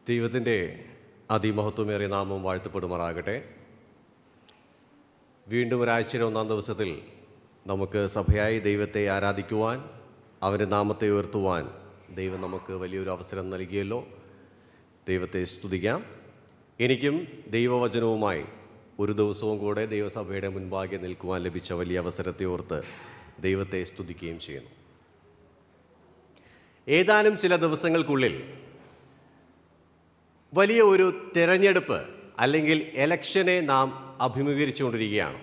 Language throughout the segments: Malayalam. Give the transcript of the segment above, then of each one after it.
ദൈവത്തിൻ്റെ അതിമഹത്വമേറിയ നാമം വാഴ്ത്തപ്പെടുമാറാകട്ടെ. വീണ്ടും ഒരാഴ്ചയുടെ ഒന്നാം ദിവസത്തിൽ നമുക്ക് സഭയായി ദൈവത്തെ ആരാധിക്കുവാൻ, അവൻ്റെ നാമത്തെ ഉയർത്തുവാൻ ദൈവം നമുക്ക് വലിയൊരു അവസരം നൽകിയല്ലോ. ദൈവത്തെ സ്തുതിക്കാം. എനിക്കും ദൈവവചനവുമായി ഒരു ദിവസവും കൂടെ ദൈവസഭയുടെ മുൻപാകെ നിൽക്കുവാൻ ലഭിച്ച വലിയ അവസരത്തെ ഓർത്ത് ദൈവത്തെ സ്തുതിക്കുകയും ചെയ്യുന്നു. ഏതാനും ചില ദിവസങ്ങൾക്കുള്ളിൽ വലിയ ഒരു തിരഞ്ഞെടുപ്പ് അല്ലെങ്കിൽ എലക്ഷനെ നാം അഭിമുഖീകരിച്ചുകൊണ്ടിരിക്കുകയാണ്.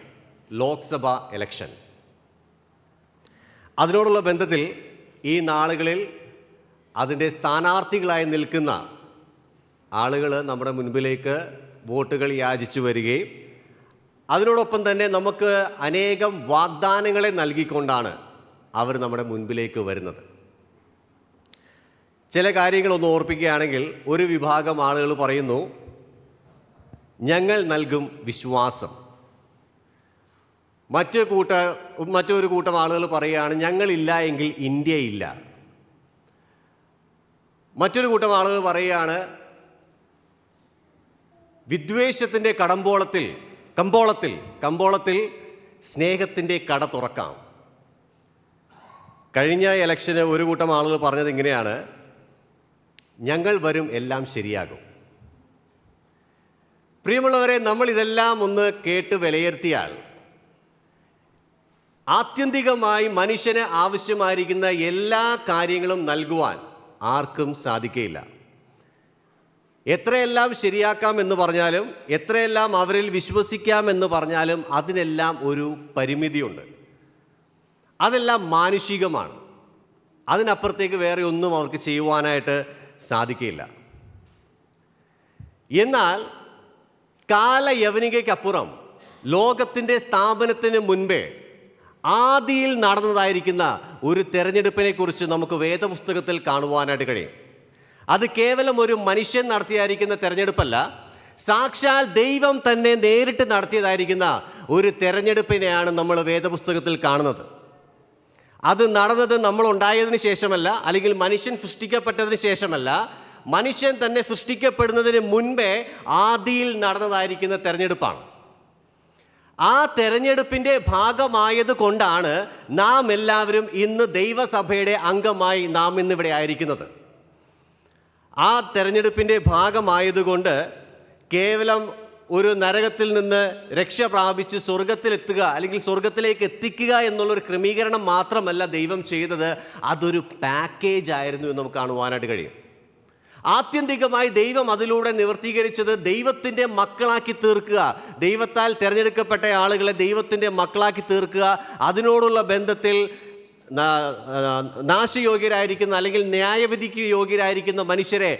ലോക്സഭ എലക്ഷൻ. അതിനോടുള്ള ബന്ധത്തിൽ ഈ നാളുകളിൽ അതിൻ്റെ സ്ഥാനാർത്ഥികളായി നിൽക്കുന്ന ആളുകൾ നമ്മുടെ മുൻപിലേക്ക് വോട്ടുകൾ യാചിച്ചു വരികയും അതിനോടൊപ്പം തന്നെ നമുക്ക് അനേകം വാഗ്ദാനങ്ങളെ നൽകിക്കൊണ്ടാണ് അവർ നമ്മുടെ മുൻപിലേക്ക് വരുന്നത്. ചില കാര്യങ്ങളൊന്ന് ഓർപ്പിക്കുകയാണെങ്കിൽ, ഒരു വിഭാഗം ആളുകൾ പറയുന്നു, ഞങ്ങൾ നൽകും വിശ്വാസം. മറ്റൊരു കൂട്ടം ആളുകൾ പറയുകയാണ്, ഞങ്ങളില്ല എങ്കിൽ ഇന്ത്യയില്ല. മറ്റൊരു കൂട്ടം ആളുകൾ പറയുകയാണ്, വിദ്വേഷത്തിൻ്റെ കമ്പോളത്തിൽ സ്നേഹത്തിൻ്റെ കട തുറക്കാം. കഴിഞ്ഞ ഇലക്ഷന് ഒരു കൂട്ടം ആളുകൾ പറഞ്ഞത് ഇങ്ങനെയാണ്, ഞങ്ങൾ വരും, എല്ലാം ശരിയാകും. പ്രിയമുള്ളവരെ, നമ്മൾ ഇതെല്ലാം ഒന്ന് കേട്ട് വിലയിരുത്തിയാൽ ആത്യന്തികമായി മനുഷ്യന് ആവശ്യമായിരിക്കുന്ന എല്ലാ കാര്യങ്ങളും നൽകുവാൻ ആർക്കും സാധിക്കുകയില്ല. എത്രയെല്ലാം ശരിയാക്കാം എന്ന് പറഞ്ഞാലും, എത്രയെല്ലാം അവരിൽ വിശ്വസിക്കാം എന്ന് പറഞ്ഞാലും അതിനെല്ലാം ഒരു പരിമിതിയുണ്ട്. അതെല്ലാം മാനുഷികമാണ്. അതിനപ്പുറത്തേക്ക് വേറെ ഒന്നും അവർക്ക് ചെയ്യുവാനായിട്ട് സാധിക്കില്ല. എന്നാൽ കാലയവനികയ്ക്കപ്പുറം ലോകത്തിൻ്റെ സ്ഥാപനത്തിന് മുൻപേ ആദിയിൽ നടന്നതായിരിക്കുന്ന ഒരു തെരഞ്ഞെടുപ്പിനെ കുറിച്ച് നമുക്ക് വേദപുസ്തകത്തിൽ കാണുവാനായിട്ട് കഴിയും. അത് കേവലം ഒരു മനുഷ്യൻ നടത്തിയായിരിക്കുന്ന തെരഞ്ഞെടുപ്പല്ല, സാക്ഷാൽ ദൈവം തന്നെ നേരിട്ട് നടത്തിയതായിരിക്കുന്ന ഒരു തെരഞ്ഞെടുപ്പിനെയാണ് നമ്മൾ വേദപുസ്തകത്തിൽ കാണുന്നത്. അത് നടന്നത് നമ്മൾ ഉണ്ടായതിനു ശേഷമല്ല, അല്ലെങ്കിൽ മനുഷ്യൻ സൃഷ്ടിക്കപ്പെട്ടതിന് ശേഷമല്ല, മനുഷ്യൻ തന്നെ സൃഷ്ടിക്കപ്പെടുന്നതിന് മുൻപേ ആദിയിൽ നടന്നതായിരിക്കുന്ന തെരഞ്ഞെടുപ്പാണ്. ആ തെരഞ്ഞെടുപ്പിൻ്റെ ഭാഗമായത് കൊണ്ടാണ് നാം എല്ലാവരും ഇന്ന് ദൈവസഭയുടെ അംഗമായി നാം ഇന്നിവിടെ ആയിരിക്കുന്നത്. ആ തെരഞ്ഞെടുപ്പിൻ്റെ ഭാഗമായതുകൊണ്ട് കേവലം ഒരു നരകത്തിൽ നിന്ന് രക്ഷ പ്രാപിച്ച് സ്വർഗത്തിലെത്തുക, അല്ലെങ്കിൽ സ്വർഗത്തിലേക്ക് എത്തിക്കുക എന്നുള്ളൊരു ക്രമീകരണം മാത്രമല്ല ദൈവം ചെയ്തത്, അതൊരു പാക്കേജ് ആയിരുന്നു എന്ന് നമുക്ക് കാണുവാനായിട്ട് കഴിയും. ആത്യന്തികമായി ദൈവം അതിലൂടെ നിവർത്തീകരിച്ചത് ദൈവത്തിൻ്റെ മക്കളാക്കി തീർക്കുക, ദൈവത്താൽ തിരഞ്ഞെടുക്കപ്പെട്ട ആളുകളെ ദൈവത്തിൻ്റെ മക്കളാക്കി തീർക്കുക. അതിനോടുള്ള ബന്ധത്തിൽ നാശയോഗ്യരായിരിക്കുന്ന അല്ലെങ്കിൽ ന്യായവിധിക്ക് യോഗ്യരായിരിക്കുന്ന മനുഷ്യരെ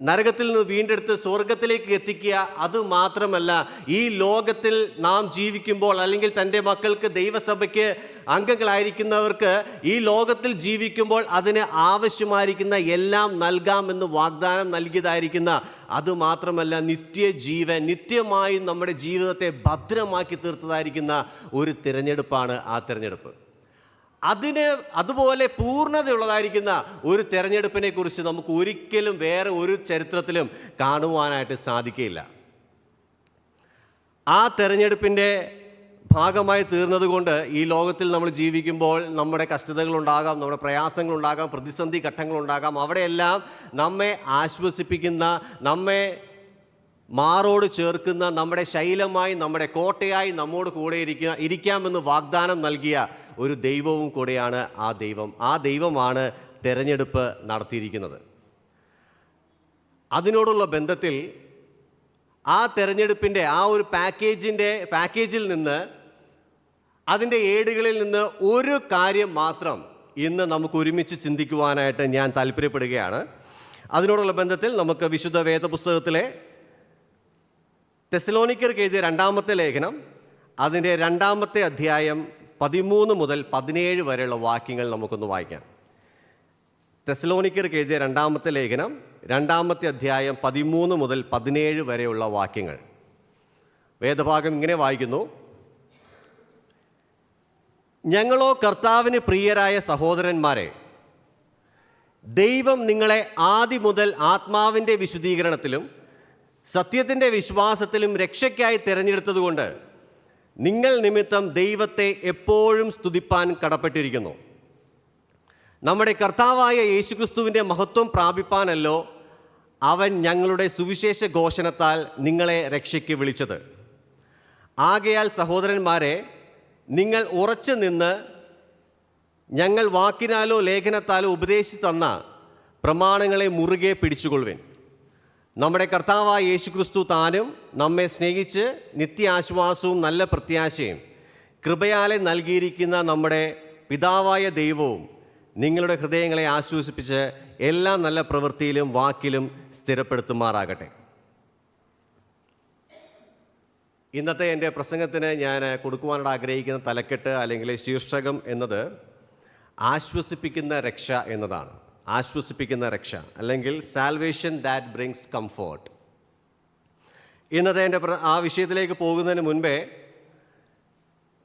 നരകത്തിൽ നിന്ന് വീണ്ടെടുത്ത് സ്വർഗത്തിലേക്ക് എത്തിക്കുക. അതുമാത്രമല്ല, ഈ ലോകത്തിൽ നാം ജീവിക്കുമ്പോൾ, അല്ലെങ്കിൽ തൻ്റെ മക്കൾക്ക്, ദൈവസഭയ്ക്ക് അംഗങ്ങളായിരിക്കുന്നവർക്ക് ഈ ലോകത്തിൽ ജീവിക്കുമ്പോൾ അതിന് ആവശ്യമായിരിക്കുന്ന എല്ലാം നൽകാമെന്ന് വാഗ്ദാനം നൽകിയതായിരിക്കുന്ന, അതുമാത്രമല്ല നിത്യജീവൻ, നിത്യമായും നമ്മുടെ ജീവിതത്തെ ഭദ്രമാക്കി തീർത്തതായിരിക്കുന്ന ഒരു തിരഞ്ഞെടുപ്പാണ് ആ തിരഞ്ഞെടുപ്പ്. അതുപോലെ പൂർണ്ണതയുള്ളതായിരിക്കുന്ന ഒരു തെരഞ്ഞെടുപ്പിനെ കുറിച്ച് നമുക്ക് ഒരിക്കലും വേറെ ഒരു ചരിത്രത്തിലും കാണുവാനായിട്ട് സാധിക്കില്ല. ആ തെരഞ്ഞെടുപ്പിൻ്റെ ഭാഗമായി തീർന്നതുകൊണ്ട് ഈ ലോകത്തിൽ നമ്മൾ ജീവിക്കുമ്പോൾ നമ്മുടെ കഷ്ടതകളുണ്ടാകാം, നമ്മുടെ പ്രയാസങ്ങളുണ്ടാകാം, പ്രതിസന്ധി ഘട്ടങ്ങളുണ്ടാകാം. അവിടെയെല്ലാം നമ്മെ ആശ്വസിപ്പിക്കുന്ന, നമ്മെ മാറോട് ചേർക്കുന്ന, നമ്മുടെ ശൈലമായി, നമ്മുടെ കോട്ടയായി നമ്മോട് കൂടെ ഇരിക്കാമെന്ന് വാഗ്ദാനം നൽകിയ ഒരു ദൈവവും കൂടെയാണ് ആ ദൈവമാണ് തെരഞ്ഞെടുപ്പ് നടത്തിയിരിക്കുന്നത്. അതിനോടുള്ള ബന്ധത്തിൽ ആ തെരഞ്ഞെടുപ്പിൻ്റെ ആ ഒരു പാക്കേജിൽ നിന്ന്, അതിൻ്റെ ഏടുകളിൽ നിന്ന് ഒരു കാര്യം മാത്രം ഇന്ന് നമുക്ക് ഒരുമിച്ച് ചിന്തിക്കുവാനായിട്ട് ഞാൻ താല്പര്യപ്പെടുകയാണ്. അതിനോടുള്ള ബന്ധത്തിൽ നമുക്ക് വിശുദ്ധ വേദപുസ്തകത്തിലെ തെസ്സലോനിക്കർക്ക് എഴുതിയ രണ്ടാമത്തെ ലേഖനം, അതിൻ്റെ 2-ാമത്തെ അധ്യായം 13 മുതൽ 17 വരെയുള്ള വാക്യങ്ങൾ നമുക്കൊന്ന് വായിക്കാം. തെസ്സലോനിക്കർക്ക് എഴുതിയ 2-ാമത്തെ ലേഖനം 2-ാമത്തെ അധ്യായം 13 മുതൽ 17 വരെയുള്ള വാക്യങ്ങൾ. വേദഭാഗം ഇങ്ങനെ വായിക്കുന്നു: ഞങ്ങളോ കർത്താവിന് പ്രിയരായ സഹോദരന്മാരെ, ദൈവം നിങ്ങളെ ആദ്യം മുതൽ ആത്മാവിൻ്റെ വിശുദ്ധീകരണത്തിലും സത്യത്തിൻ്റെ വിശ്വാസത്തിലും രക്ഷയ്ക്കായി തിരഞ്ഞെടുത്തതുകൊണ്ട് നിങ്ങൾ നിമിത്തം ദൈവത്തെ എപ്പോഴും സ്തുതിപ്പാൻ കടപ്പെട്ടിരിക്കുന്നു. നമ്മുടെ കർത്താവായ യേശുക്രിസ്തുവിൻ്റെ മഹത്വം പ്രാപിപ്പാനല്ലോ അവൻ ഞങ്ങളുടെ സുവിശേഷ ഘോഷണത്താൽ നിങ്ങളെ രക്ഷയ്ക്ക് വിളിച്ചത്. ആകയാൽ സഹോദരന്മാരെ, നിങ്ങൾ ഉറച്ചു നിന്ന് ഞങ്ങൾ വാക്കിനാലോ ലേഖനത്താലോ ഉപദേശിച്ചു തന്ന പ്രമാണങ്ങളെ മുറുകെ പിടിച്ചുകൊള്ളുവിൻ. നമ്മുടെ കർത്താവായ യേശുക്രിസ്തു താനും നമ്മെ സ്നേഹിച്ച് നിത്യാശ്വാസവും നല്ല പ്രത്യാശയും കൃപയാലെ നൽകിയിരിക്കുന്ന നമ്മുടെ പിതാവായ ദൈവവും നിങ്ങളുടെ ഹൃദയങ്ങളെ ആശ്വസിപ്പിച്ച് എല്ലാ നല്ല പ്രവൃത്തിയിലും വാക്കിലും സ്ഥിരപ്പെടുത്തുമാറാകട്ടെ. ഇന്നത്തെ എൻ്റെ പ്രസംഗത്തിന് ഞാൻ കൊടുക്കുവാനായിട്ട് ആഗ്രഹിക്കുന്ന തലക്കെട്ട് അല്ലെങ്കിൽ ശീർഷകം എന്നത് ആശ്വസിപ്പിക്കുന്ന രക്ഷ എന്നതാണ്. ആശ്വസിപ്പിക്കുന്ന രക്ഷ അല്ലെങ്കിൽ സാൽവേഷൻ ദാറ്റ് ബ്രിങ്സ് കംഫോർട്ട്. ഇന്നത്തെ എൻ്റെ ആ വിഷയത്തിലേക്ക് പോകുന്നതിന് മുൻപേ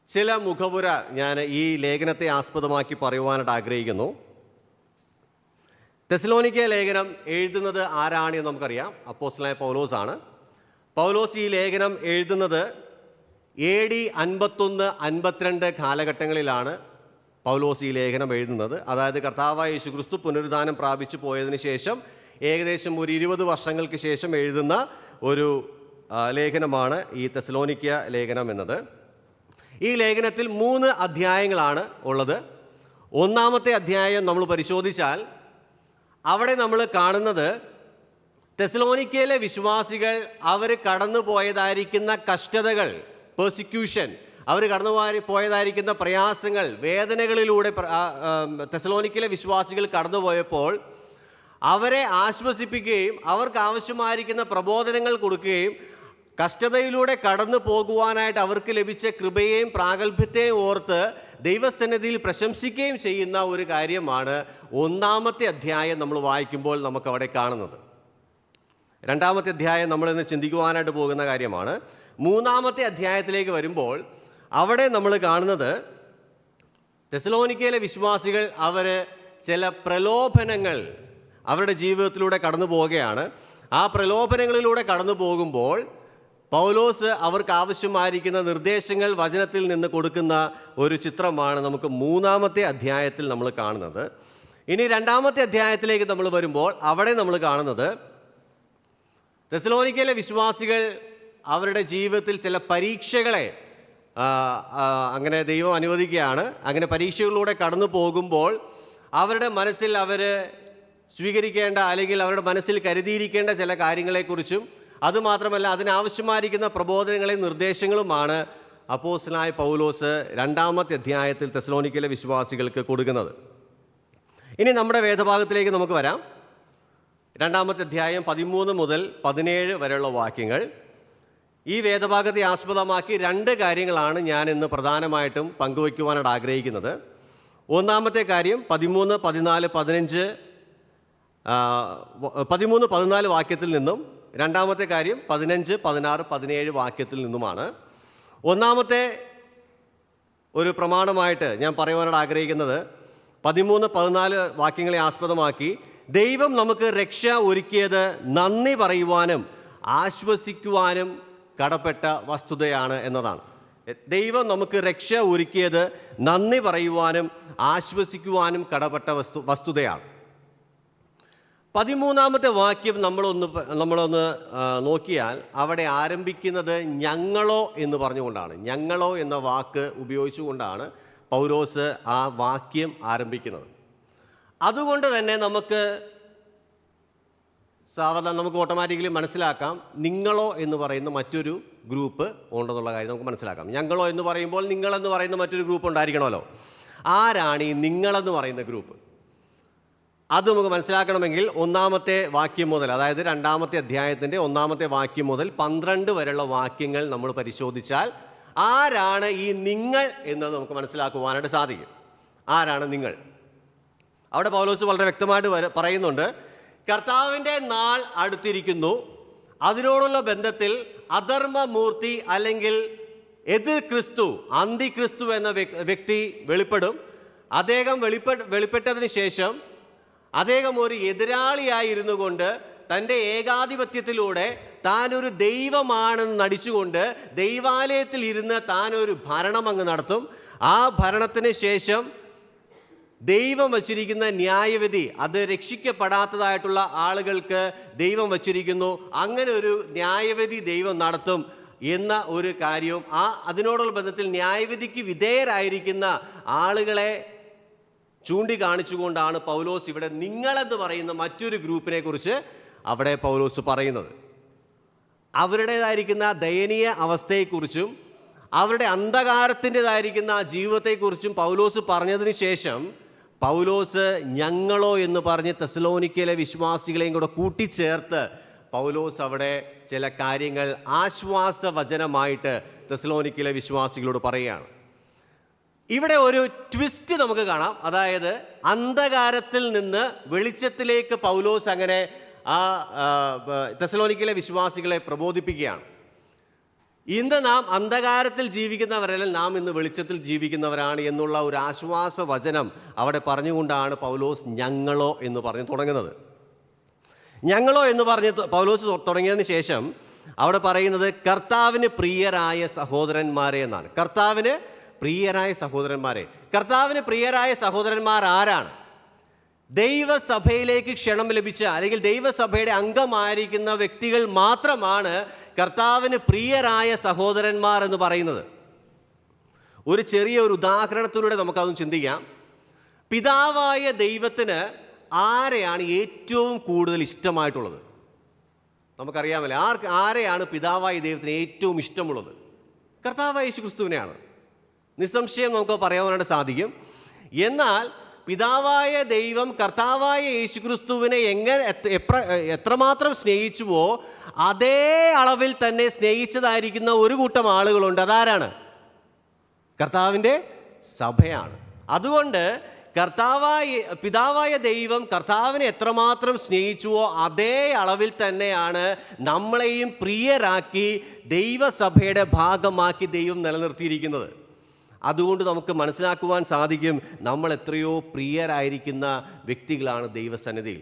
ചില മുഖവുര ഞാൻ ഈ ലേഖനത്തെ ആസ്പദമാക്കി പറയുവാനായിട്ട് ആഗ്രഹിക്കുന്നു. തെസലോനിക്ക ലേഖനം എഴുതുന്നത് ആരാണെന്ന് നമുക്കറിയാം. അപ്പോസ്തലനായ പൗലോസാണ്. പൗലോസ് ഈ ലേഖനം എഴുതുന്നത് AD 51-52 കാലഘട്ടങ്ങളിലാണ് പൗലോസ് ഈ ലേഖനം എഴുതുന്നത്. അതായത് കർത്താവായ യേശുക്രിസ്തു പുനരുദ്ധാനം പ്രാപിച്ചു പോയതിന് ശേഷം ഏകദേശം ഒരു 20 വർഷങ്ങൾക്ക് ശേഷം എഴുതുന്ന ഒരു ലേഖനമാണ് ഈ തെസലോനിക്ക ലേഖനം എന്നത്. ഈ ലേഖനത്തിൽ 3 അധ്യായങ്ങളാണ് ഉള്ളത്. ഒന്നാമത്തെ അധ്യായം നമ്മൾ പരിശോധിച്ചാൽ അവിടെ നമ്മൾ കാണുന്നത് തെസലോനിക്കയിലെ വിശ്വാസികൾ അവർ കടന്നു പോയതായിരിക്കുന്ന കഷ്ടതകൾ, പെർസിക്യൂഷൻ, അവർ കടന്നു പോയതായിരിക്കുന്ന പ്രയാസങ്ങൾ, വേദനകളിലൂടെ തെസലോനിക്കയിലെ വിശ്വാസികൾ കടന്നുപോയപ്പോൾ അവരെ ആശ്വസിപ്പിക്കുകയും അവർക്ക് ആവശ്യമായിരിക്കുന്ന പ്രബോധനങ്ങൾ കൊടുക്കുകയും കഷ്ടതയിലൂടെ കടന്നു പോകുവാനായിട്ട് അവർക്ക് ലഭിച്ച കൃപയെയും പ്രാഗൽഭ്യത്തെയും ഓർത്ത് ദൈവസന്നിധിയിൽ പ്രശംസിക്കുകയും ചെയ്യുന്ന ഒരു കാര്യമാണ് ഒന്നാമത്തെ അധ്യായം നമ്മൾ വായിക്കുമ്പോൾ നമുക്കവിടെ കാണുന്നത്. രണ്ടാമത്തെ അധ്യായം നമ്മളിന്ന് ചിന്തിക്കുവാനായിട്ട് പോകുന്ന കാര്യമാണ്. മൂന്നാമത്തെ അധ്യായത്തിലേക്ക് വരുമ്പോൾ അവിടെ നമ്മൾ കാണുന്നത് തെസലോനിക്കയിലെ വിശ്വാസികൾ അവർ ചില പ്രലോഭനങ്ങൾ അവരുടെ ജീവിതത്തിലൂടെ കടന്നു പോവുകയാണ്. ആ പ്രലോഭനങ്ങളിലൂടെ കടന്നു പോകുമ്പോൾ പൗലോസ് അവർക്ക് ആവശ്യമായിരിക്കുന്ന നിർദ്ദേശങ്ങൾ വചനത്തിൽ നിന്ന് കൊടുക്കുന്ന ഒരു ചിത്രമാണ് നമുക്ക് മൂന്നാമത്തെ അധ്യായത്തിൽ നമ്മൾ കാണുന്നത്. ഇനി രണ്ടാമത്തെ അധ്യായത്തിലേക്ക് നമ്മൾ വരുമ്പോൾ അവിടെ നമ്മൾ കാണുന്നത് തെസലോനിക്കയിലെ വിശ്വാസികൾ അവരുടെ ജീവിതത്തിൽ ചില പരീക്ഷകളെ അങ്ങനെ ദൈവം അനുവദിക്കുകയാണ്. അങ്ങനെ പരീക്ഷകളിലൂടെ കടന്നു പോകുമ്പോൾ അവരുടെ മനസ്സിൽ അവർ സ്വീകരിക്കേണ്ട അല്ലെങ്കിൽ അവരുടെ മനസ്സിൽ കരുതിയിരിക്കേണ്ട ചില കാര്യങ്ങളെക്കുറിച്ചും അതുമാത്രമല്ല അതിനാവശ്യമായിരിക്കുന്ന പ്രബോധനങ്ങളെയും നിർദ്ദേശങ്ങളുമാണ് അപ്പോസ്തലനായ പൗലോസ് രണ്ടാമത്തെ അധ്യായത്തിൽ തെസലോനിക്കയിലെ വിശ്വാസികൾക്ക് കൊടുക്കുന്നത്. ഇനി നമ്മുടെ വേദഭാഗത്തിലേക്ക് നമുക്ക് വരാം. രണ്ടാമത്തെ അധ്യായം 13 മുതൽ 17 വരെയുള്ള വാക്യങ്ങൾ. ഈ വേദഭാഗത്തെ ആസ്പദമാക്കി 2 കാര്യങ്ങളാണ് ഞാൻ ഇന്ന് പ്രധാനമായിട്ടും പങ്കുവയ്ക്കുവാനായിട്ട് ആഗ്രഹിക്കുന്നത്. ഒന്നാമത്തെ കാര്യം 13, 14, 15, 13, 14 വാക്യത്തിൽ നിന്നും, രണ്ടാമത്തെ കാര്യം 15, 16, 17 വാക്യത്തിൽ നിന്നുമാണ്. ഒന്നാമത്തെ ഒരു പ്രമാണമായിട്ട് ഞാൻ പറയുവാനായിട്ട് ആഗ്രഹിക്കുന്നത് 13, 14 വാക്യങ്ങളെ ആസ്പദമാക്കി ദൈവം നമുക്ക് രക്ഷ ഒരുക്കിയത് നന്ദി പറയുവാനും ആശ്വസിക്കുവാനും കടപ്പെട്ട വസ്തുതയാണ് എന്നതാണ്. ദൈവം നമുക്ക് രക്ഷ ഒരുക്കിയത് നന്ദി പറയുവാനും ആശ്വസിക്കുവാനും കടപ്പെട്ട വസ്തുതയാണ്. 13-ാമത്തെ വാക്യം നമ്മളൊന്ന് നോക്കിയാൽ അവിടെ ആരംഭിക്കുന്നത് ഞങ്ങളോ എന്ന് പറഞ്ഞുകൊണ്ടാണ്. ഞങ്ങളോ എന്ന വാക്ക് ഉപയോഗിച്ചുകൊണ്ടാണ് പൗലോസ് ആ വാക്യം ആരംഭിക്കുന്നത്. അതുകൊണ്ട് തന്നെ നമുക്ക് ഓട്ടോമാറ്റിക്കലി മനസ്സിലാക്കാം നിങ്ങളോ എന്ന് പറയുന്ന മറ്റൊരു ഗ്രൂപ്പ് ഉണ്ടെന്നുള്ള കാര്യം നമുക്ക് മനസ്സിലാക്കാം. ഞങ്ങളോ എന്ന് പറയുമ്പോൾ നിങ്ങളെന്ന് പറയുന്ന മറ്റൊരു ഗ്രൂപ്പ് ഉണ്ടായിരിക്കണമല്ലോ. ആരാണ് ഈ നിങ്ങളെന്ന് പറയുന്ന ഗ്രൂപ്പ്? അത് നമുക്ക് മനസ്സിലാക്കണമെങ്കിൽ ഒന്നാമത്തെ വാക്യം മുതൽ, അതായത് രണ്ടാമത്തെ അധ്യായത്തിൻ്റെ ഒന്നാമത്തെ വാക്യം മുതൽ 12 വരെയുള്ള വാക്യങ്ങൾ നമ്മൾ പരിശോധിച്ചാൽ ആരാണ് ഈ നിങ്ങൾ എന്നത് നമുക്ക് മനസ്സിലാക്കുവാനായിട്ട് സാധിക്കും. ആരാണ് നിങ്ങൾ? അവിടെ പൗലോസ് വളരെ വ്യക്തമായിട്ട് പറയുന്നുണ്ട്, കർത്താവിൻ്റെ നാൾ അടുത്തിരിക്കുന്നു. അതിനോടുള്ള ബന്ധത്തിൽ അധർമ്മമൂർത്തി അല്ലെങ്കിൽ എതിർ ക്രിസ്തു, അന്തിക്രിസ്തു എന്ന വ്യക്തി വെളിപ്പെടും. അദ്ദേഹം വെളിപ്പെട്ടതിന് ശേഷം അദ്ദേഹം ഒരു എതിരാളിയായിരുന്നു കൊണ്ട് തൻ്റെ ഏകാധിപത്യത്തിലൂടെ താനൊരു ദൈവമാണെന്ന് നടിച്ചുകൊണ്ട് ദൈവാലയത്തിൽ ഇരുന്ന് താനൊരു ഭരണം അങ്ങ് നടത്തും. ആ ഭരണത്തിന് ശേഷം ദൈവം വച്ചിരിക്കുന്ന ന്യായവിധി അത് രക്ഷിക്കപ്പെടാത്തതായിട്ടുള്ള ആളുകൾക്ക് ദൈവം വച്ചിരിക്കുന്നു, അങ്ങനെ ഒരു ന്യായവിധി ദൈവം നടത്തും എന്ന ഒരു കാര്യവും അതിനോടുള്ള ബന്ധത്തിൽ ന്യായവിധിക്ക് വിധേയരായിരിക്കുന്ന ആളുകളെ ചൂണ്ടിക്കാണിച്ചുകൊണ്ടാണ് പൗലോസ് ഇവിടെ നിങ്ങളെന്ന് പറയുന്ന മറ്റൊരു ഗ്രൂപ്പിനെ കുറിച്ച് അവിടെ പൗലോസ് പറയുന്നത്. അവരുടേതായിരിക്കുന്ന ദയനീയ അവസ്ഥയെക്കുറിച്ചും അവരുടെ അന്ധകാരത്തിൻ്റെതായിരിക്കുന്ന ജീവിതത്തെക്കുറിച്ചും പൗലോസ് പറഞ്ഞതിന് ശേഷം പൗലോസ് ഞങ്ങളോ എന്ന് പറഞ്ഞ് തെസ്സലോനിക്കയിലെ വിശ്വാസികളെയും കൂടെ കൂട്ടിച്ചേർത്ത് പൗലോസ് അവിടെ ചില കാര്യങ്ങൾ ആശ്വാസവചനമായിട്ട് തെസ്സലോനിക്കയിലെ വിശ്വാസികളോട് പറയുകയാണ്. ഇവിടെ ഒരു ട്വിസ്റ്റ് നമുക്ക് കാണാം. അതായത് അന്ധകാരത്തിൽ നിന്ന് വെളിച്ചത്തിലേക്ക് പൗലോസ് അങ്ങനെ തെസ്സലോനിക്കയിലെ വിശ്വാസികളെ പ്രബോധിപ്പിക്കുകയാണ്. ഇന്ന് നാം അന്ധകാരത്തിൽ ജീവിക്കുന്നവരല്ല, നാം ഇന്ന് വെളിച്ചത്തിൽ ജീവിക്കുന്നവരാണ് എന്നുള്ള ഒരു ആശ്വാസ വചനം അവിടെ പറഞ്ഞുകൊണ്ടാണ് പൗലോസ് ഞങ്ങളോ എന്ന് പറഞ്ഞ് തുടങ്ങുന്നത്. ഞങ്ങളോ എന്ന് പറഞ്ഞ് പൗലോസ് തുടങ്ങിയതിന് ശേഷം അവിടെ പറയുന്നത് കർത്താവിന് പ്രിയരായ സഹോദരന്മാരെ എന്നാണ്. കർത്താവിന് പ്രിയരായ സഹോദരന്മാരെ. കർത്താവിന് പ്രിയരായ സഹോദരന്മാർ ആരാണ്? ദൈവസഭയിലേക്ക് ക്ഷണം ലഭിച്ച അല്ലെങ്കിൽ ദൈവസഭയുടെ അംഗമായിരിക്കുന്ന വ്യക്തികൾ മാത്രമാണ് കർത്താവിന് പ്രിയരായ സഹോദരന്മാർ എന്ന് പറയുന്നത്. ഒരു ചെറിയ ഒരു ഉദാഹരണത്തിലൂടെ നമുക്കതൊന്ന് ചിന്തിക്കാം. പിതാവായ ദൈവത്തിന് ആരെയാണ് ഏറ്റവും കൂടുതൽ ഇഷ്ടമായിട്ടുള്ളത്? നമുക്കറിയാമല്ലോ. ആരെയാണ് പിതാവായ ദൈവത്തിന് ഏറ്റവും ഇഷ്ടമുള്ളത്? കർത്താവായ യേശുക്രിസ്തുവിനെയാണ്. നിസ്സംശയം നമുക്ക് പറയാനായിട്ട് സാധിക്കും. എന്നാൽ പിതാവായ ദൈവം കർത്താവായ യേശുക്രിസ്തുവിനെ എത്രമാത്രം സ്നേഹിച്ചുവോ അതേ അളവിൽ തന്നെ സ്നേഹിച്ചതായിരിക്കുന്ന ഒരു കൂട്ടം ആളുകളുണ്ട്. അതാരാണ്? കർത്താവിൻ്റെ സഭയാണ്. അതുകൊണ്ട് പിതാവായ ദൈവം കർത്താവിനെ എത്രമാത്രം സ്നേഹിച്ചുവോ അതേ അളവിൽ തന്നെയാണ് നമ്മളെയും പ്രിയരാക്കി ദൈവസഭയുടെ ഭാഗമാക്കി ദൈവം നിലനിർത്തിയിരിക്കുന്നത്. അതുകൊണ്ട് നമുക്ക് മനസ്സിലാക്കുവാൻ സാധിക്കും നമ്മൾ എത്രയോ പ്രിയരായിരിക്കുന്ന വ്യക്തികളാണ് ദൈവസന്നിധിയിൽ.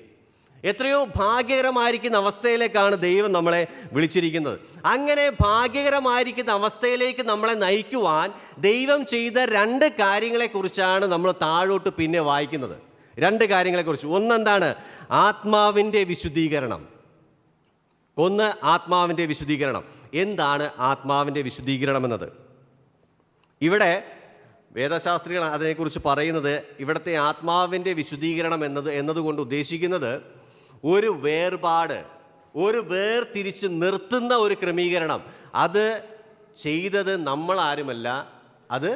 എത്രയോ ഭാഗ്യകരമായിരിക്കുന്ന അവസ്ഥയിലേക്കാണ് ദൈവം നമ്മളെ വിളിച്ചിരിക്കുന്നത്. അങ്ങനെ ഭാഗ്യകരമായിരിക്കുന്ന അവസ്ഥയിലേക്ക് നമ്മളെ നയിക്കുവാൻ ദൈവം ചെയ്ത 2 കാര്യങ്ങളെക്കുറിച്ചാണ് നമ്മൾ താഴോട്ട് പിന്നെ വായിക്കുന്നത്. 2 കാര്യങ്ങളെക്കുറിച്ച്. ഒന്നെന്താണ്? ആത്മാവിൻ്റെ വിശുദ്ധീകരണം. ആത്മാവിൻ്റെ വിശുദ്ധീകരണം. എന്താണ് ആത്മാവിൻ്റെ വിശുദ്ധീകരണം എന്നത്? ഇവിടെ വേദശാസ്ത്രികൾ അതിനെക്കുറിച്ച് പറയുന്നത് ഇവിടുത്തെ ആത്മാവിൻ്റെ വിശുദ്ധീകരണം എന്നതുകൊണ്ട് ഉദ്ദേശിക്കുന്നത് ഒരു വേർപാട്, ഒരു വേർതിരിച്ച് നിർത്തുന്ന ഒരു ക്രമീകരണം. അത് ചെയ്തത് നമ്മളാരുമല്ല, അത്